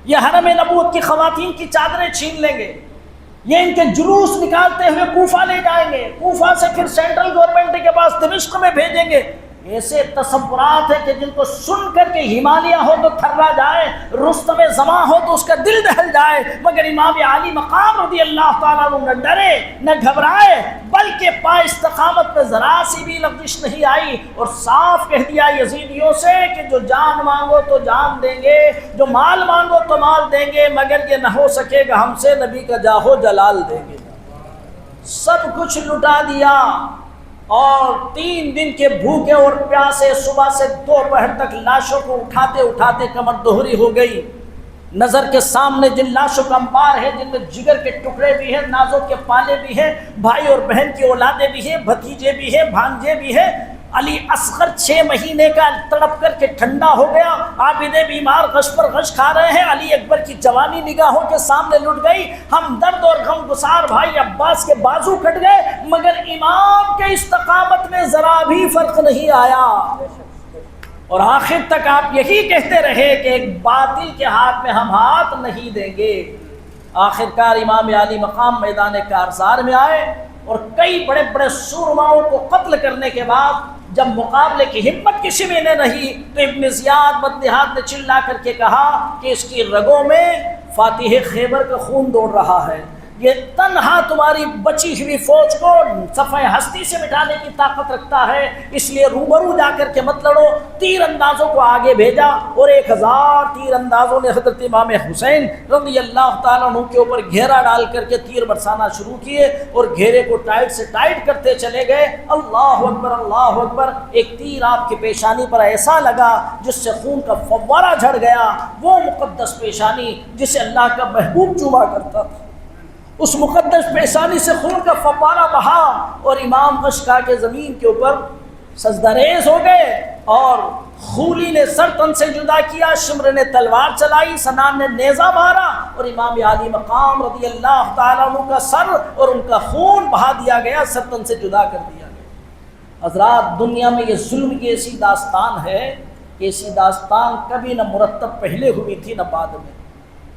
یہ حرم نبوت کی خواتین کی چادریں چھین لیں گے، یہ ان کے جلوس نکالتے ہوئے کوفہ لے جائیں گے، کوفہ سے پھر سینٹرل گورنمنٹ کے پاس دمشق میں بھیجیں گے۔ ایسے تصورات ہیں کہ جن کو سن کر کے ہمالیہ ہو تو تھرا جائے، رستم زماں ہو تو اس کا دل دہل جائے، مگر امام علی مقام رضی اللہ تعالیٰ عنہ نہ ڈرے نہ گھبرائے، بلکہ پا استقامت میں ذرا سی بھی لغزش نہیں آئی، اور صاف کہہ دیا یزیدیوں سے کہ جو جان مانگو تو جان دیں گے، جو مال مانگو تو مال دیں گے، مگر یہ نہ ہو سکے گا ہم سے نبی کا جاہو جلال دیں گے۔ سب کچھ لٹا دیا، اور 3 دن کے بھوکے اور پیاسے صبح سے دوپہر تک لاشوں کو اٹھاتے اٹھاتے کمر دوہری ہو گئی۔ نظر کے سامنے جن لاشوں کا انبار ہے، جن میں جگر کے ٹکڑے بھی ہیں، نازوں کے پالے بھی ہیں، بھائی اور بہن کی اولادیں بھی ہیں، بھتیجے بھی ہیں، بھانجے بھی ہیں۔ علی اصغر 6 مہینے کا تڑپ کر کے ٹھنڈا ہو گیا، عابد بیمار غش پر غش کھا رہے ہیں، علی اکبر کی جوانی نگاہوں کے سامنے لٹ گئی، ہم درد اور غم گسار بھائی عباس کے بازو کٹ گئے، مگر امام کے استقامت میں ذرا بھی فرق نہیں آیا، اور آخر تک آپ یہی کہتے رہے کہ ایک باطل کے ہاتھ میں ہم ہاتھ نہیں دیں گے۔ آخرکار امام علی مقام میدان کارزار میں آئے، اور کئی بڑے بڑے سورماؤں کو قتل کرنے کے بعد جب مقابلے کی ہمت کسی میں نے نہیں، تو ابن زیاد بدنہاد نے چلا کر کے کہا کہ اس کی رگوں میں فاتح خیبر کا خون دوڑ رہا ہے، یہ تنہا تمہاری بچی ہوئی فوج کو صفحہ ہستی سے مٹانے کی طاقت رکھتا ہے، اس لیے روبرو جا کر کے مت لڑو۔ تیر اندازوں کو آگے بھیجا، اور 1000 تیر اندازوں نے حضرت امام حسین رضی اللہ تعالیٰ عنہ کے اوپر گھیرا ڈال کر کے تیر برسانا شروع کیے، اور گھیرے کو ٹائٹ سے ٹائٹ کرتے چلے گئے۔ اللہ اکبر اللہ اکبر، ایک تیر آپ کی پیشانی پر ایسا لگا جس سے خون کا فوارہ جھڑ گیا، وہ مقدس پیشانی جسے اللہ کا محبوب چوما کرتا تھا، اس مقدس پیشانی سے خون کا فوارہ بہا، اور امام غشکا کے زمین کے اوپر سجدہ ریز ہو گئے، اور خولی نے سر تن سے جدا کیا، شمر نے تلوار چلائی، سنان نے نیزہ مارا، اور امام علی مقام رضی اللہ تعالیٰ عنہ کا سر اور ان کا خون بہا دیا گیا، سر تن سے جدا کر دیا گیا۔ حضرات، دنیا میں یہ ظلم کی ایسی داستان ہے کہ ایسی داستان کبھی نہ مرتب پہلے ہوئی تھی نہ بعد میں۔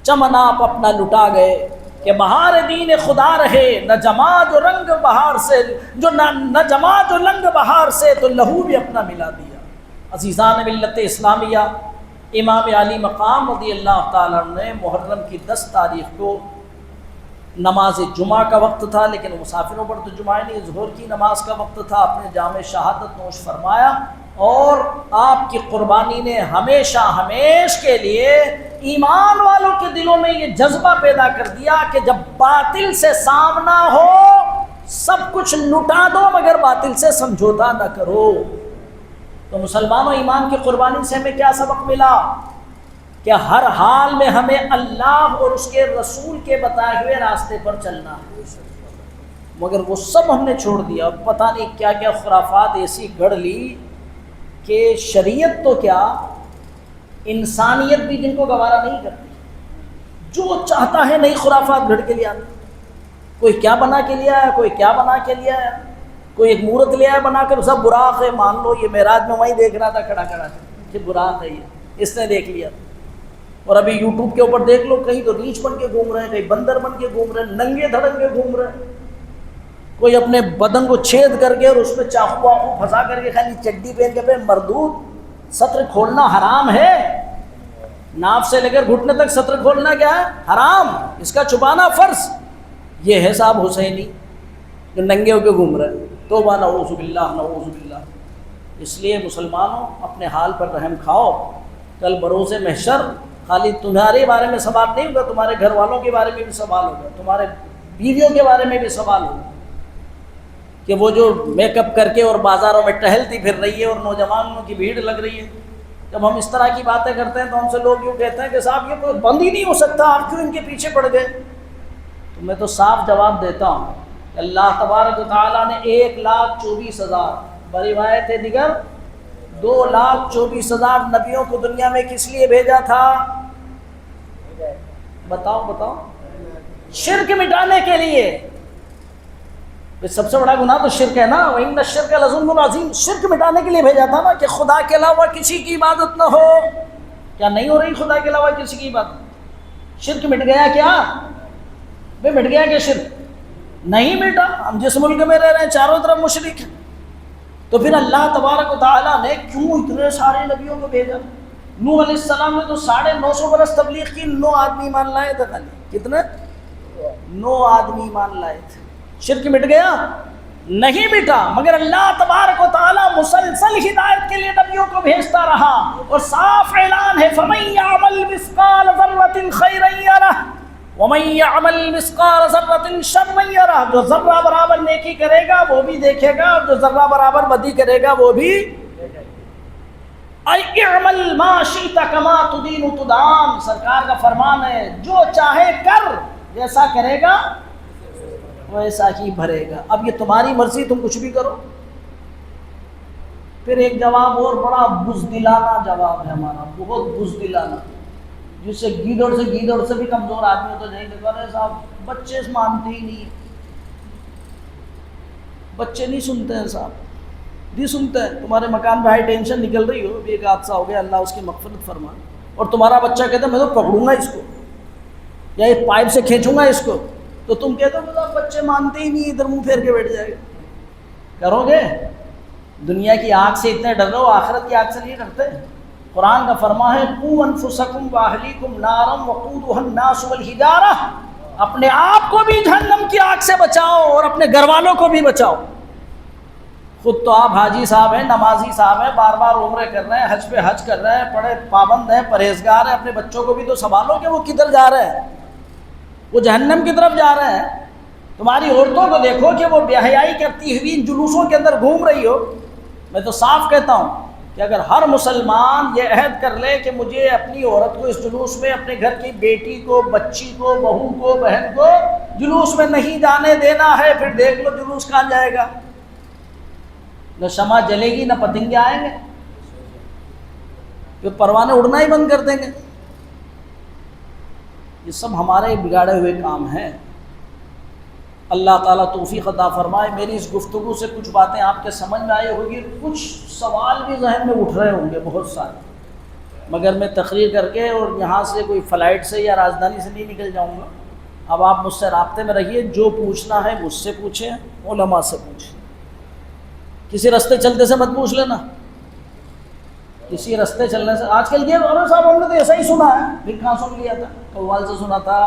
چمن آپ اپنا لٹا گئے کہ بہار دین خدا رہے، نہ جما جو رنگ بہار سے، جو نہ جما جو لنگ بہار سے، تو لہو بھی اپنا ملا دیا۔ عزیزان ملت اسلامیہ، امام علی مقام رضی اللہ تعالیٰ عنہ نے محرم کی 10 تاریخ کو نماز جمعہ کا وقت تھا، لیکن مسافروں پر تو جمعہ نہیں، ظہر کی نماز کا وقت تھا، اپنے جام شہادت نوش فرمایا، اور آپ کی قربانی نے ہمیشہ ہمیش کے لیے ایمان والوں کے دلوں میں یہ جذبہ پیدا کر دیا کہ جب باطل سے سامنا ہو سب کچھ لٹا دو مگر باطل سے سمجھوتا نہ کرو۔ تو مسلمانوں، ایمان کی قربانی سے ہمیں کیا سبق ملا؟ کہ ہر حال میں ہمیں اللہ اور اس کے رسول کے بتائے ہوئے راستے پر چلنا ہے، مگر وہ سب ہم نے چھوڑ دیا، پتہ نہیں کیا کیا خرافات ایسی گڑھ لی کہ شریعت تو کیا، انسانیت بھی جن کو گوارا نہیں کرتی، جو چاہتا ہے نئی خرافات گھڑ کے لے آتا، کوئی کیا بنا کے لیا ہے، کوئی کیا بنا کے لیا ہے، کوئی ایک مورت لیا ہے بنا کر، سب براق ہے، مان لو یہ معراج میں وہیں دیکھ رہا تھا کھڑا کھڑا کہ براق ہے، یہ اس نے دیکھ لیا۔ اور ابھی یوٹیوب کے اوپر دیکھ لو، کہیں تو ریچھ بن کے گھوم رہے ہیں، کہیں بندر بن کے گھوم رہے ہیں، ننگے دھڑنگے گھوم رہے ہیں، کوئی اپنے بدن کو چھید کر کے اور اس میں چاقو واقو پھنسا کر کے خالی چڈی پہن کے پہ مردود۔ سطر کھولنا حرام ہے، ناف سے لے کر گھٹنے تک سطر کھولنا کیا ہے؟ حرام، اس کا چھپانا فرض۔ یہ ہے صاحب حسینی جو ننگے ہو کے گھوم رہے ہیں، توبہ نعوذ باللہ نعوذ باللہ۔ اس لیے مسلمانوں، اپنے حال پر رحم کھاؤ، کل بروز محشر خالی تمہارے بارے میں سوال نہیں ہوگا، تمہارے گھر والوں کے بارے میں بھی سوال ہوگا، تمہارے بیویوں کے بارے میں بھی سوال ہوگا کہ وہ جو میک اپ کر کے اور بازاروں میں ٹہلتی پھر رہی ہے اور نوجوانوں کی بھیڑ لگ رہی ہے۔ جب ہم اس طرح کی باتیں کرتے ہیں تو ہم سے لوگ یوں کہتے ہیں کہ صاحب یہ کوئی بند ہی نہیں ہو سکتا، آپ کیوں ان کے پیچھے پڑ گئے؟ تو میں تو صاف جواب دیتا ہوں کہ اللہ تبارک و تعالیٰ نے 1,24,000 بروایت دیگر 2,24,000 نبیوں کو دنیا میں کس لیے بھیجا تھا؟ بتاؤ، شرک مٹانے کے لیے۔ سب سے بڑا گناہ تو شرک ہے نا، وَإِنَّ الشِّرْكَ لَظُلْمٌ عَظِيمٌ، شرک مٹانے کے لیے بھیجا تھا نا، کہ خدا کے علاوہ کسی کی عبادت نہ ہو۔ کیا نہیں ہو رہی خدا کے علاوہ کسی کی عبادت؟ شرک مٹ گیا کیا؟ بے مٹ گیا کہ شرک نہیں مٹا؟ ہم جس ملک میں رہ رہے ہیں چاروں طرف مشرک ہیں، تو پھر اللہ تبارک و تعالیٰ نے کیوں اتنے سارے نبیوں کو بھیجا؟ نوح علیہ السلام نے تو 950 برس تبلیغ کی، 9 آدمی ایمان لائے تھے، خالی کتنے؟ 9 آدمی ایمان لائے تھے۔ شرک مٹ گیا؟ نہیں مٹا، مگر اللہ تبارک و تعالیٰ مسلسل ہدایت کے لیے نبیوں کو بھیجتا رہا، اور صاف اعلان ہے فَمَن يَعْمَلْ مِثْقَالَ ذَرَّةٍ خَيْرًا يَرَهُ وَمَن يَعْمَلْ مِثْقَالَ ذَرَّةٍ شَرًّا يَرَهُ۔ جو ذرہ برابر نیکی کرے گا وہ بھی دیکھے گا، اور جو ذرہ برابر بدی کرے گا وہ بھی۔ اعمل ما شئت کما تدین تدان، سرکار کا فرمان ہے، جو چاہے کر، جیسا کرے گا ویسا ہی بھرے گا۔ اب یہ تمہاری مرضی، تم کچھ بھی کرو۔ پھر ایک جواب اور بڑا بزدلانہ جواب ہے ہمارا، بہت بزدلانہ، جس سے گیدڑ سے بھی کمزور آدمی ہو تو جائیں گے، ارے صاحب بچے مانتے ہی نہیں، بچے نہیں سنتے ہیں صاحب، نہیں سنتے ہیں۔ تمہارے مکان پہ ہائی ٹینشن نکل رہی ہو، ایک حادثہ ہو گیا، اللہ اس کی مغفرت فرمائے، اور تمہارا بچہ کہتا ہے میں تو پکڑوں گا اس کو، یا ایک پائپ سے کھینچوں گا اس کو، تو تم کہتے ہو صاحب بچے مانتے ہی نہیں، ادھر منہ پھیر کے بیٹھ جائے گا۔ کرو گے؟ دنیا کی آگ سے اتنے ڈر رہے ہو، آخرت کی آگ سے نہیں ڈرتے؟ قرآن کا فرما ہے قُوا أَنفُسَكُمْ وَأَهْلِيكُمْ نَارًا وَقُودُهَا النَّاسُ وَالْحِجَارَةُ، اپنے آپ کو بھی جہنم کی آگ سے بچاؤ اور اپنے گھر والوں کو بھی بچاؤ۔ خود تو آپ حاجی صاحب ہیں، نمازی صاحب ہیں، بار بار عمرے کر رہے ہیں، حج پہ حج کر رہے ہیں، بڑے پابند ہیں، پرہیزگار ہیں، اپنے بچوں کو بھی تو سنبھالو کہ وہ کدھر جا رہے ہیں، وہ جہنم کی طرف جا رہے ہیں۔ تمہاری عورتوں کو دیکھو کہ وہ بے حیائی کرتی ہوئی ان جلوسوں کے اندر گھوم رہی ہو۔ میں تو صاف کہتا ہوں کہ اگر ہر مسلمان یہ عہد کر لے کہ مجھے اپنی عورت کو اس جلوس میں، اپنے گھر کی بیٹی کو، بچی کو، بہو کو، بہن کو جلوس میں نہیں جانے دینا ہے، پھر دیکھ لو جلوس کہاں جائے گا، نہ شمع جلے گی، نہ پتنگے آئیں گے، پھر پروانے اڑنا ہی بند کر دیں گے۔ یہ سب ہمارے بگاڑے ہوئے کام ہیں۔ اللہ تعالیٰ توفیق عطا فرمائے۔ میری اس گفتگو سے کچھ باتیں آپ کے سمجھ میں آئی ہوگی، کچھ سوال بھی ذہن میں اٹھ رہے ہوں گے بہت سارے، مگر میں تقریر کر کے اور یہاں سے کوئی فلائٹ سے یا راجدھانی سے نہیں نکل جاؤں گا۔ اب آپ مجھ سے رابطے میں رہیے، جو پوچھنا ہے مجھ سے پوچھیں، علماء سے پوچھیں، کسی رستے چلتے سے مت پوچھ لینا، کسی رستے چلنے سے۔ آج کل یہ عمر صاحب ہم نے تو ایسا ہی سنا ہے، پھر کہاں سن لیا تھا، قوال سے سنا تھا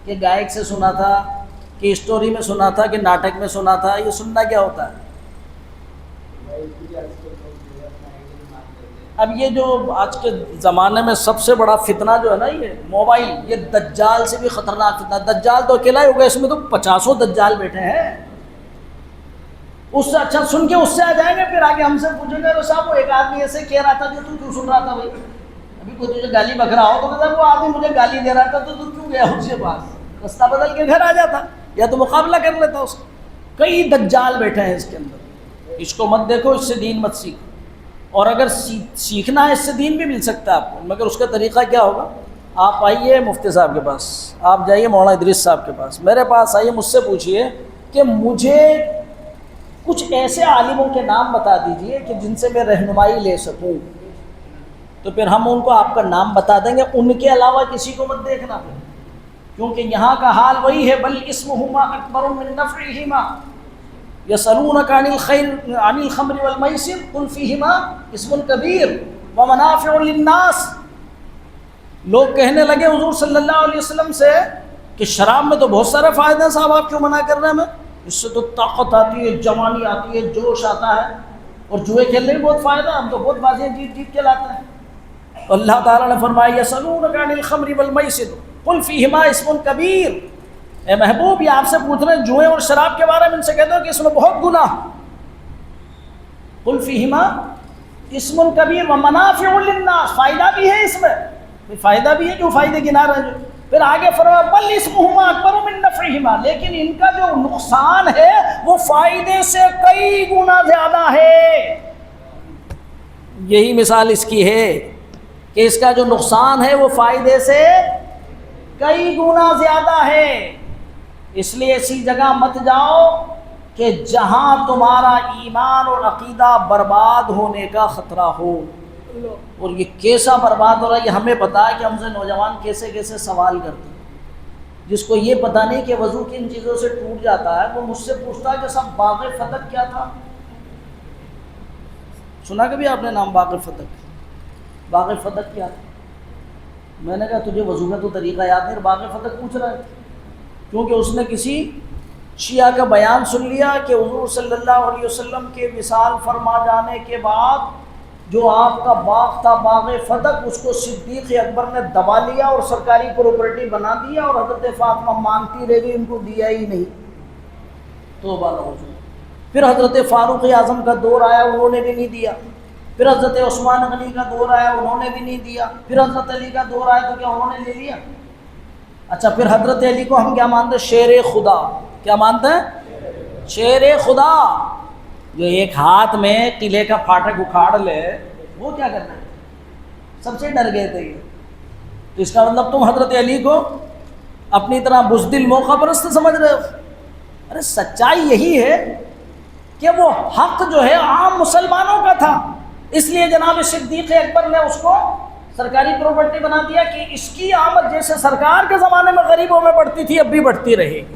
کہ گائک سے سنا تھا کہ اسٹوری میں سنا تھا کہ ناٹک میں سنا تھا، یہ سننا کیا ہوتا ہے؟ اب یہ جو آج کے زمانے میں سب سے بڑا فتنہ جو ہے نا یہ موبائل، یہ دجال سے بھی خطرناک فتنہ. دجال تو اکیلا ہی ہوگا، اس میں تو 50 دجال بیٹھے ہیں. اس سے اچھا سن کے اس سے آ جائیں گے، پھر آگے ہم سے پوچھیں گے صاحب وہ ایک آدمی ایسے کہہ رہا تھا جو تو کیوں سن رہا تھا بھائی؟ ابھی کوئی تجھے گالی بک رہا ہو تو کہتا وہ آدمی مجھے گالی دے رہا تھا تو کیوں گیا اس کے پاس؟ رستہ بدل کے گھر آ جاتا یا تو مقابلہ کر لیتا اس کا. کئی دجال بیٹھے ہیں اس کے اندر. اس کو مت دیکھو، اس سے دین مت سیکھو. اور اگر سیکھنا ہے اس سے دین بھی مل سکتا ہے آپ کو، مگر اس کا طریقہ کیا ہوگا؟ آپ آئیے مفتی صاحب کے پاس، آپ جائیے مولانا ادریس صاحب کے پاس، میرے پاس آئیے، مجھ سے پوچھئے کہ مجھے کچھ ایسے عالموں کے نام بتا دیجئے کہ جن سے میں رہنمائی لے سکوں. تو پھر ہم ان کو آپ کا نام بتا دیں گے، ان کے علاوہ کسی کو مت دیکھنا پھر، کیونکہ یہاں کا حال وہی ہے. بل اسمہما اکبر من نفعہما یسألونک عن الخمر والمیسر قل فیہما اسم کبیر ومنافع للناس. لوگ کہنے لگے حضور صلی اللہ علیہ وسلم سے کہ شراب میں تو بہت سارے فائدے ہیں صاحب، آپ کیوں منع کر رہے ہیں؟ میں اس سے تو طاقت آتی ہے، جوانی آتی ہے، جوش آتا ہے، اور جوئے کھیلنے میں بہت فائدہ ہے، ہم تو بہت بازیاں جیت جیت کے لاتے ہیں. اللہ تعالیٰ نے فرمایا یسألونک عن الخمر والمیسر قل فیہما اسم کبیر. اے محبوب، یہ آپ سے پوچھ رہے ہیں جوئے اور شراب کے بارے میں، ان سے کہتے ہو کہ اس میں بہت گناہ. قل فیہما اسم کبیر ومنافع للناس، فائدہ بھی ہے اس میں، فائدہ بھی ہے، جو فائدے گنا رہے ہیں. پھر آگے فرمایا بل اسمہما اکبر من نفعہما، لیکن ان کا جو نقصان ہے وہ فائدے سے کئی گنا زیادہ ہے. یہی مثال اس کی ہے کہ اس کا جو نقصان ہے وہ فائدے سے کئی گنا زیادہ ہے. اس لیے ایسی جگہ مت جاؤ کہ جہاں تمہارا ایمان اور عقیدہ برباد ہونے کا خطرہ ہو. اور یہ کیسا برباد ہو رہا ہے یہ ہمیں پتا ہے کہ ہم سے نوجوان کیسے کیسے سوال کرتے ہیں. جس کو یہ پتہ نہیں کہ وضو کن چیزوں سے ٹوٹ جاتا ہے، وہ مجھ سے پوچھتا ہے کہ صاحب باغ فتق کیا تھا؟ سنا کبھی آپ نے نام باغ فتق؟ باغ فتق کیا تھا؟ میں نے کہا تجھے وضو کا تو طریقہ یاد نہیں، باغ فتق پوچھ رہا ہے. کیونکہ اس نے کسی شیعہ کا بیان سن لیا کہ حضور صلی اللہ علیہ وسلم کے وصال فرما جانے کے بعد جو آپ کا باغ تھا باغ فتق، اس کو صدیق اکبر نے دبا لیا اور سرکاری پراپرٹی بنا دیا، اور حضرت فاطمہ مانگتی رہ گئی، ان کو دیا ہی نہیں. توبہ نعوذ. پھر حضرت فاروق اعظم کا دور آیا، انہوں نے بھی نہیں دیا. پھر حضرت عثمان غنی کا دور آیا، انہوں نے بھی نہیں دیا. پھر حضرت علی کا دور آیا تو کیا انہوں نے لے لیا؟ اچھا، پھر حضرت علی کو ہم کیا مانتے ہیں؟ شیر خدا. کیا مانتے ہیں؟ شیر خدا. جو ایک ہاتھ میں قلعے کا پھاٹک اکھاڑ لے، وہ کیا کرنا ہے؟ سب سے ڈر گئے تھے یہ. تو اس کا مطلب تم حضرت علی کو اپنی طرح بزدل موقع پرست سمجھ رہے ہو. ارے سچائی یہی ہے کہ وہ حق جو ہے عام مسلمانوں کا تھا، اس لیے جناب صدیق اکبر نے اس کو سرکاری پراپرٹی بنا دیا کہ اس کی آمد جیسے سرکار کے زمانے میں غریبوں میں بڑھتی تھی اب بھی بڑھتی رہے گی.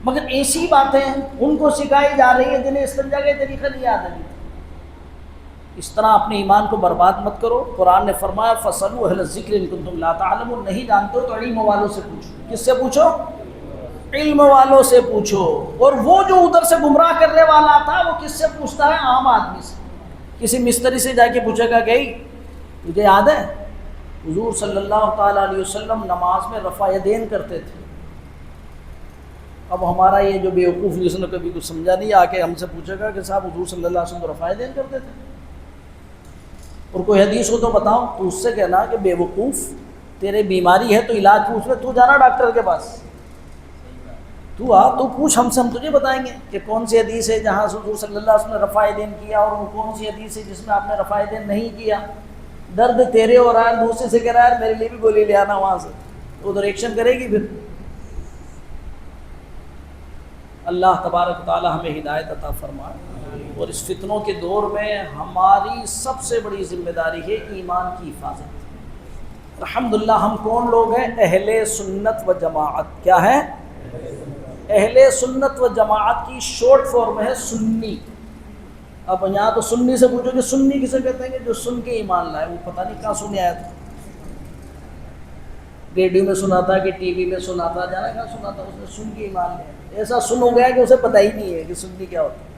مگر ایسی باتیں ان کو سکھائی جا رہی ہیں جنہیں استنجا کے طریقے نہیں یاد ہے. اس طرح اپنے ایمان کو برباد مت کرو. قرآن نے فرمایا فَاسْأَلُوا أَهْلَ الذِّكْرِ إِن كُنتُمْ لَا تَعْلَمُونَ. نہیں جانتے ہو تو علم والوں سے پوچھو. کس سے پوچھو؟ علم والوں سے پوچھو. اور وہ جو ادھر سے گمراہ کرنے والا تھا وہ کس سے پوچھتا ہے؟ عام آدمی سے. کسی مستری سے جا کے پوچھے گا کہ تجھے یاد ہے حضور صلی اللہ تعالیٰ علیہ وسلم نماز میں رفع یدین کرتے تھے؟ اب ہمارا یہ جو بیوقوف جس نے کبھی کچھ سمجھا نہیں آ کے ہم سے پوچھے گا کہ صاحب حضور صلی اللہ علیہ وسلم رفع یدین کرتے تھے؟ اور کوئی حدیث ہو تو بتاؤ. تو اس سے کہنا کہ بے وقوف تیرے بیماری ہے تو علاج پوچھ لے، تو جانا ڈاکٹر کے پاس، تو آ تو پوچھ ہم سے، ہم تجھے بتائیں گے کہ کون سی حدیث ہے جہاں حضور صلی اللہ علیہ وسلم نے رفع یدین کیا اور وہ کون سی حدیث ہے جس میں آپ نے رفع یدین نہیں کیا. درد تیرے ہو رہا ہے، دوسرے سے کہہ رہا ہے میرے لیے بھی گولی لے آنا وہاں سے، ادھر ایکشن کرے گی. پھر اللہ تبارک تعالی ہمیں ہدایت عطا فرمائے. اور اس فتنوں کے دور میں ہماری سب سے بڑی ذمہ داری ہے ایمان کی حفاظت. الحمدللہ ہم کون لوگ ہیں؟ اہل سنت و جماعت. کیا ہے؟ اہل سنت و جماعت کی شارٹ فارم ہے سنی. اب یہاں تو سنی سے پوچھو کہ سنی کسے کہتے ہیں؟ کہ جو سن کے ایمان لائے. وہ پتہ نہیں کہاں سنے آیا تھا. ریڈیو میں سنا تھا کہ ٹی وی میں سنا تھا، جانا کہاں سنا تھا، اس نے سن کے ایمان لیا۔ ایسا سن ہو گیا کہ اسے پتہ ہی نہیں ہے کہ سنی کیا ہوتا ہے۔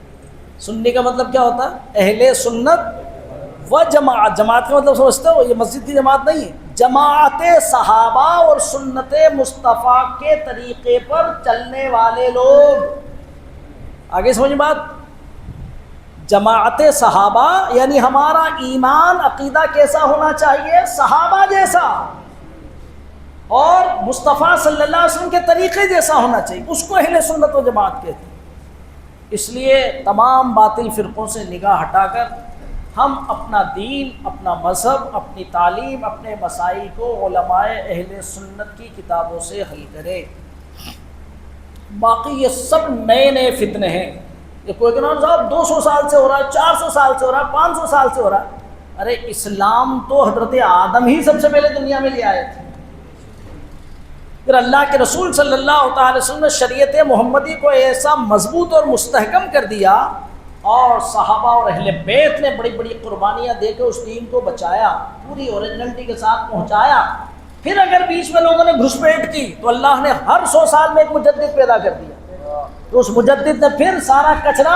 سنی کا مطلب کیا ہوتا ہے؟ اہل سنت و جماعت۔ جماعت کا مطلب سمجھتے ہو؟ یہ مسجد کی جماعت نہیں ہے، جماعت صحابہ اور سنت مصطفیٰ کے طریقے پر چلنے والے لوگ۔ آگے سمجھ بات؟ جماعت صحابہ یعنی ہمارا ایمان عقیدہ کیسا ہونا چاہیے؟ صحابہ جیسا، اور مصطفیٰ صلی اللہ علیہ وسلم کے طریقے جیسا ہونا چاہیے، اس کو اہل سنت و جماعت کہتے ہیں۔ اس لیے تمام باطل فرقوں سے نگاہ ہٹا کر ہم اپنا دین، اپنا مذہب، اپنی تعلیم، اپنے مسائل کو علماء اہل سنت کی کتابوں سے حل کریں۔ باقی یہ سب نئے نئے فتنے ہیں۔ یہ کوئی کہنا صاحب 200 سال سے ہو رہا ہے، 400 سال سے ہو رہا ہے، 500 سال سے ہو رہا ہے۔ ارے اسلام تو حضرت آدم ہی سب سے پہلے دنیا میں لے آئے تھے، پھر اللہ کے رسول صلی اللہ تعالی وسلم نے شریعت محمدی کو ایسا مضبوط اور مستحکم کر دیا، اور صحابہ اور اہل بیت نے بڑی بڑی قربانیاں دے کے اس دین کو بچایا، پوری اوریجنلٹی کے ساتھ پہنچایا۔ پھر اگر بیچ میں لوگوں نے گھسپیٹ کی تو اللہ نے ہر 100 سال میں ایک مجدد پیدا کر دیا، تو اس مجدد نے پھر سارا کچرا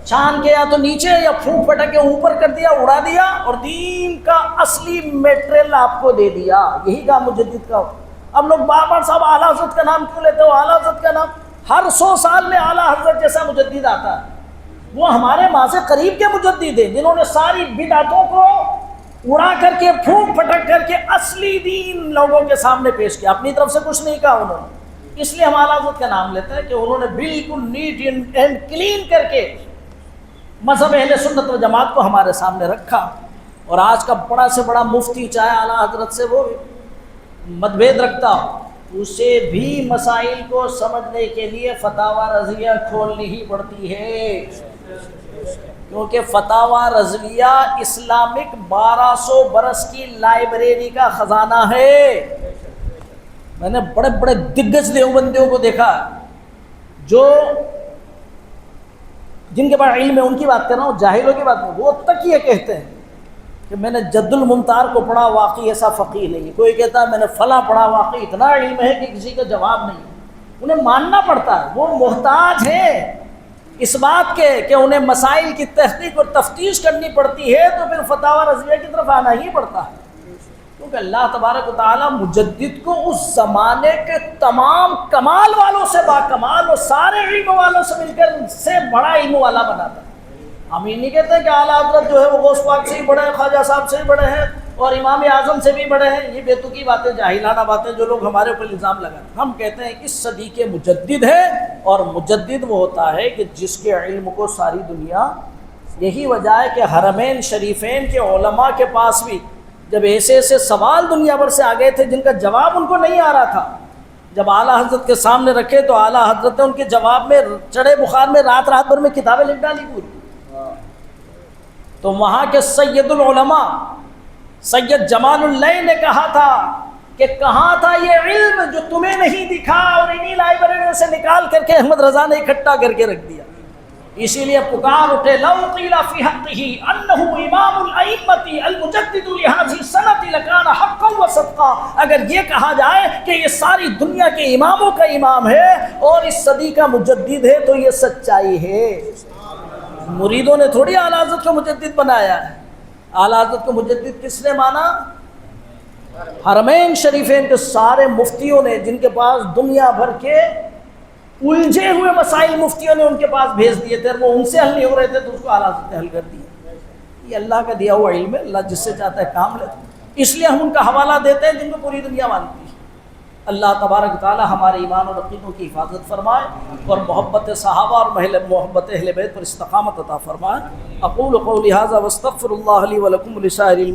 چھان کے یا تو نیچے یا پھونک پھٹک کے اوپر کر دیا، اڑا دیا، اور دین کا اصلی میٹریل آپ کو دے دیا۔ یہی کام مجدد کا ہو۔ اب لوگ بار بار صاحب اعلیٰ حضرت کا نام کیوں لیتے ہو؟ اعلیٰ حضرت کا نام ہر 100 سال میں اعلیٰ حضرت جیسا مجدد آتا ہے۔ وہ ہمارے ماں سے قریب کے مجدد ہیں، جنہوں نے ساری بدعتوں کو اڑا کر کے پھونک پھٹک کر کے اصلی دین لوگوں کے سامنے پیش کیا، اپنی طرف سے کچھ نہیں کہا انہوں نے۔ اس لیے ہم اعلیٰ حضرت کا نام لیتے ہیں کہ انہوں نے بالکل نیٹ اینڈ کلین کر کے مذہب اہل سنت و جماعت کو ہمارے سامنے رکھا۔ اور آج کا بڑا سے بڑا مفتی چاہے اعلیٰ حضرت سے وہ متبھید رکھتا ہو، اسے بھی مسائل کو سمجھنے کے لیے فتاوی رضویہ کھولنی ہی پڑتی ہے، کیونکہ فتاوی رضویہ اسلامک 1200 برس کی لائبریری کا خزانہ ہے۔ میں نے بڑے بڑے دگج دیوبندیوں کو دیکھا جو جن کے پاس علم ہے، ان کی بات کر رہا ہوں، جاہلوں کی بات نہیں، وہ تک یہ کہتے ہیں کہ میں نے جد الممتار کو پڑھا، واقعی ایسا فقیہ نہیں ہے۔ کوئی کہتا ہے میں نے فلاں پڑھا، واقعی اتنا علم ہے کہ کسی کا جواب نہیں ہے۔ انہیں ماننا پڑتا ہے، وہ محتاج ہیں اس بات کے کہ انہیں مسائل کی تحقیق اور تفتیش کرنی پڑتی ہے، تو پھر فتاوی رضویہ کی طرف آنا ہی پڑتا ہے، کیونکہ اللہ تبارک و تعالیٰ مجدد کو اس زمانے کے تمام کمال والوں سے باکمال اور سارے علم والوں سے مل کر سے بڑا علم والا بناتا ہے۔ ہم یہ نہیں کہتے کہ اعلیٰ حضرت جو ہے وہ غوث پاک سے ہی بڑے ہیں، خواجہ صاحب سے ہی بڑے ہیں، اور امام اعظم سے بھی بڑے ہیں۔ یہ بیتوکی باتیں، جاہلانہ باتیں جو لوگ ہمارے اوپر الزام لگاتے ہیں۔ ہم کہتے ہیں اس صدی کے مجدد ہے، اور مجدد وہ ہوتا ہے کہ جس کے علم کو ساری دنیا، یہی وجہ ہے کہ حرمین شریفین کے علماء کے پاس بھی جب ایسے ایسے سوال دنیا بھر سے آ گئے تھے جن کا جواب ان کو نہیں آ رہا تھا، جب اعلیٰ حضرت کے سامنے رکھے تو اعلیٰ حضرت نے ان کے جواب میں چڑھے بخار میں رات بھر میں کتابیں لکھ ڈالی پوری۔ تو وہاں کے سید العلماء سید جمال اللہ نے کہا تھا کہ کہاں تھا یہ علم جو تمہیں نہیں دکھا، اور انہی لائبریری سے نکال کر کے احمد رضا نے اکٹھا کر کے رکھ دیا۔ اسی لیے پکار اٹھے لو قیل فی حقہ انہ امام الائمۃ المجدد لہذہ السنۃ لکان حقا و صدقا، اگر یہ کہا جائے کہ یہ ساری دنیا کے اماموں کا امام ہے اور اس صدی کا مجدد ہے تو یہ سچائی ہے۔ مریدوں نے تھوڑی اعلیٰ حضرت کو مجدد بنایا ہے۔ اعلیٰ حضرت کو مجدد کس نے مانا؟ حرمین شریفین کے سارے مفتیوں نے، جن کے پاس دنیا بھر کے الجھے ہوئے مسائل مفتیوں نے ان کے پاس بھیج دیے تھے، وہ ان سے حل نہیں ہو رہے تھے تو اس کو اعلیٰ حضرت نے حل کر دیا۔ یہ اللہ کا دیا ہوا علم ہے، اللہ جس سے چاہتا ہے کام لیتا ہے، اس لیے ہم ان کا حوالہ دیتے ہیں جن کو پوری دنیا مانتی ہے۔ اللہ تبارک تعالی ہمارے ایمان اور عقیدوں کی حفاظت فرمائے، اور محبت صحابہ اور محبت اہل بیت پر استقامت عطا فرمائے۔ اقول قولی ھذا واستغفر اللہ لی ولکم ولسائر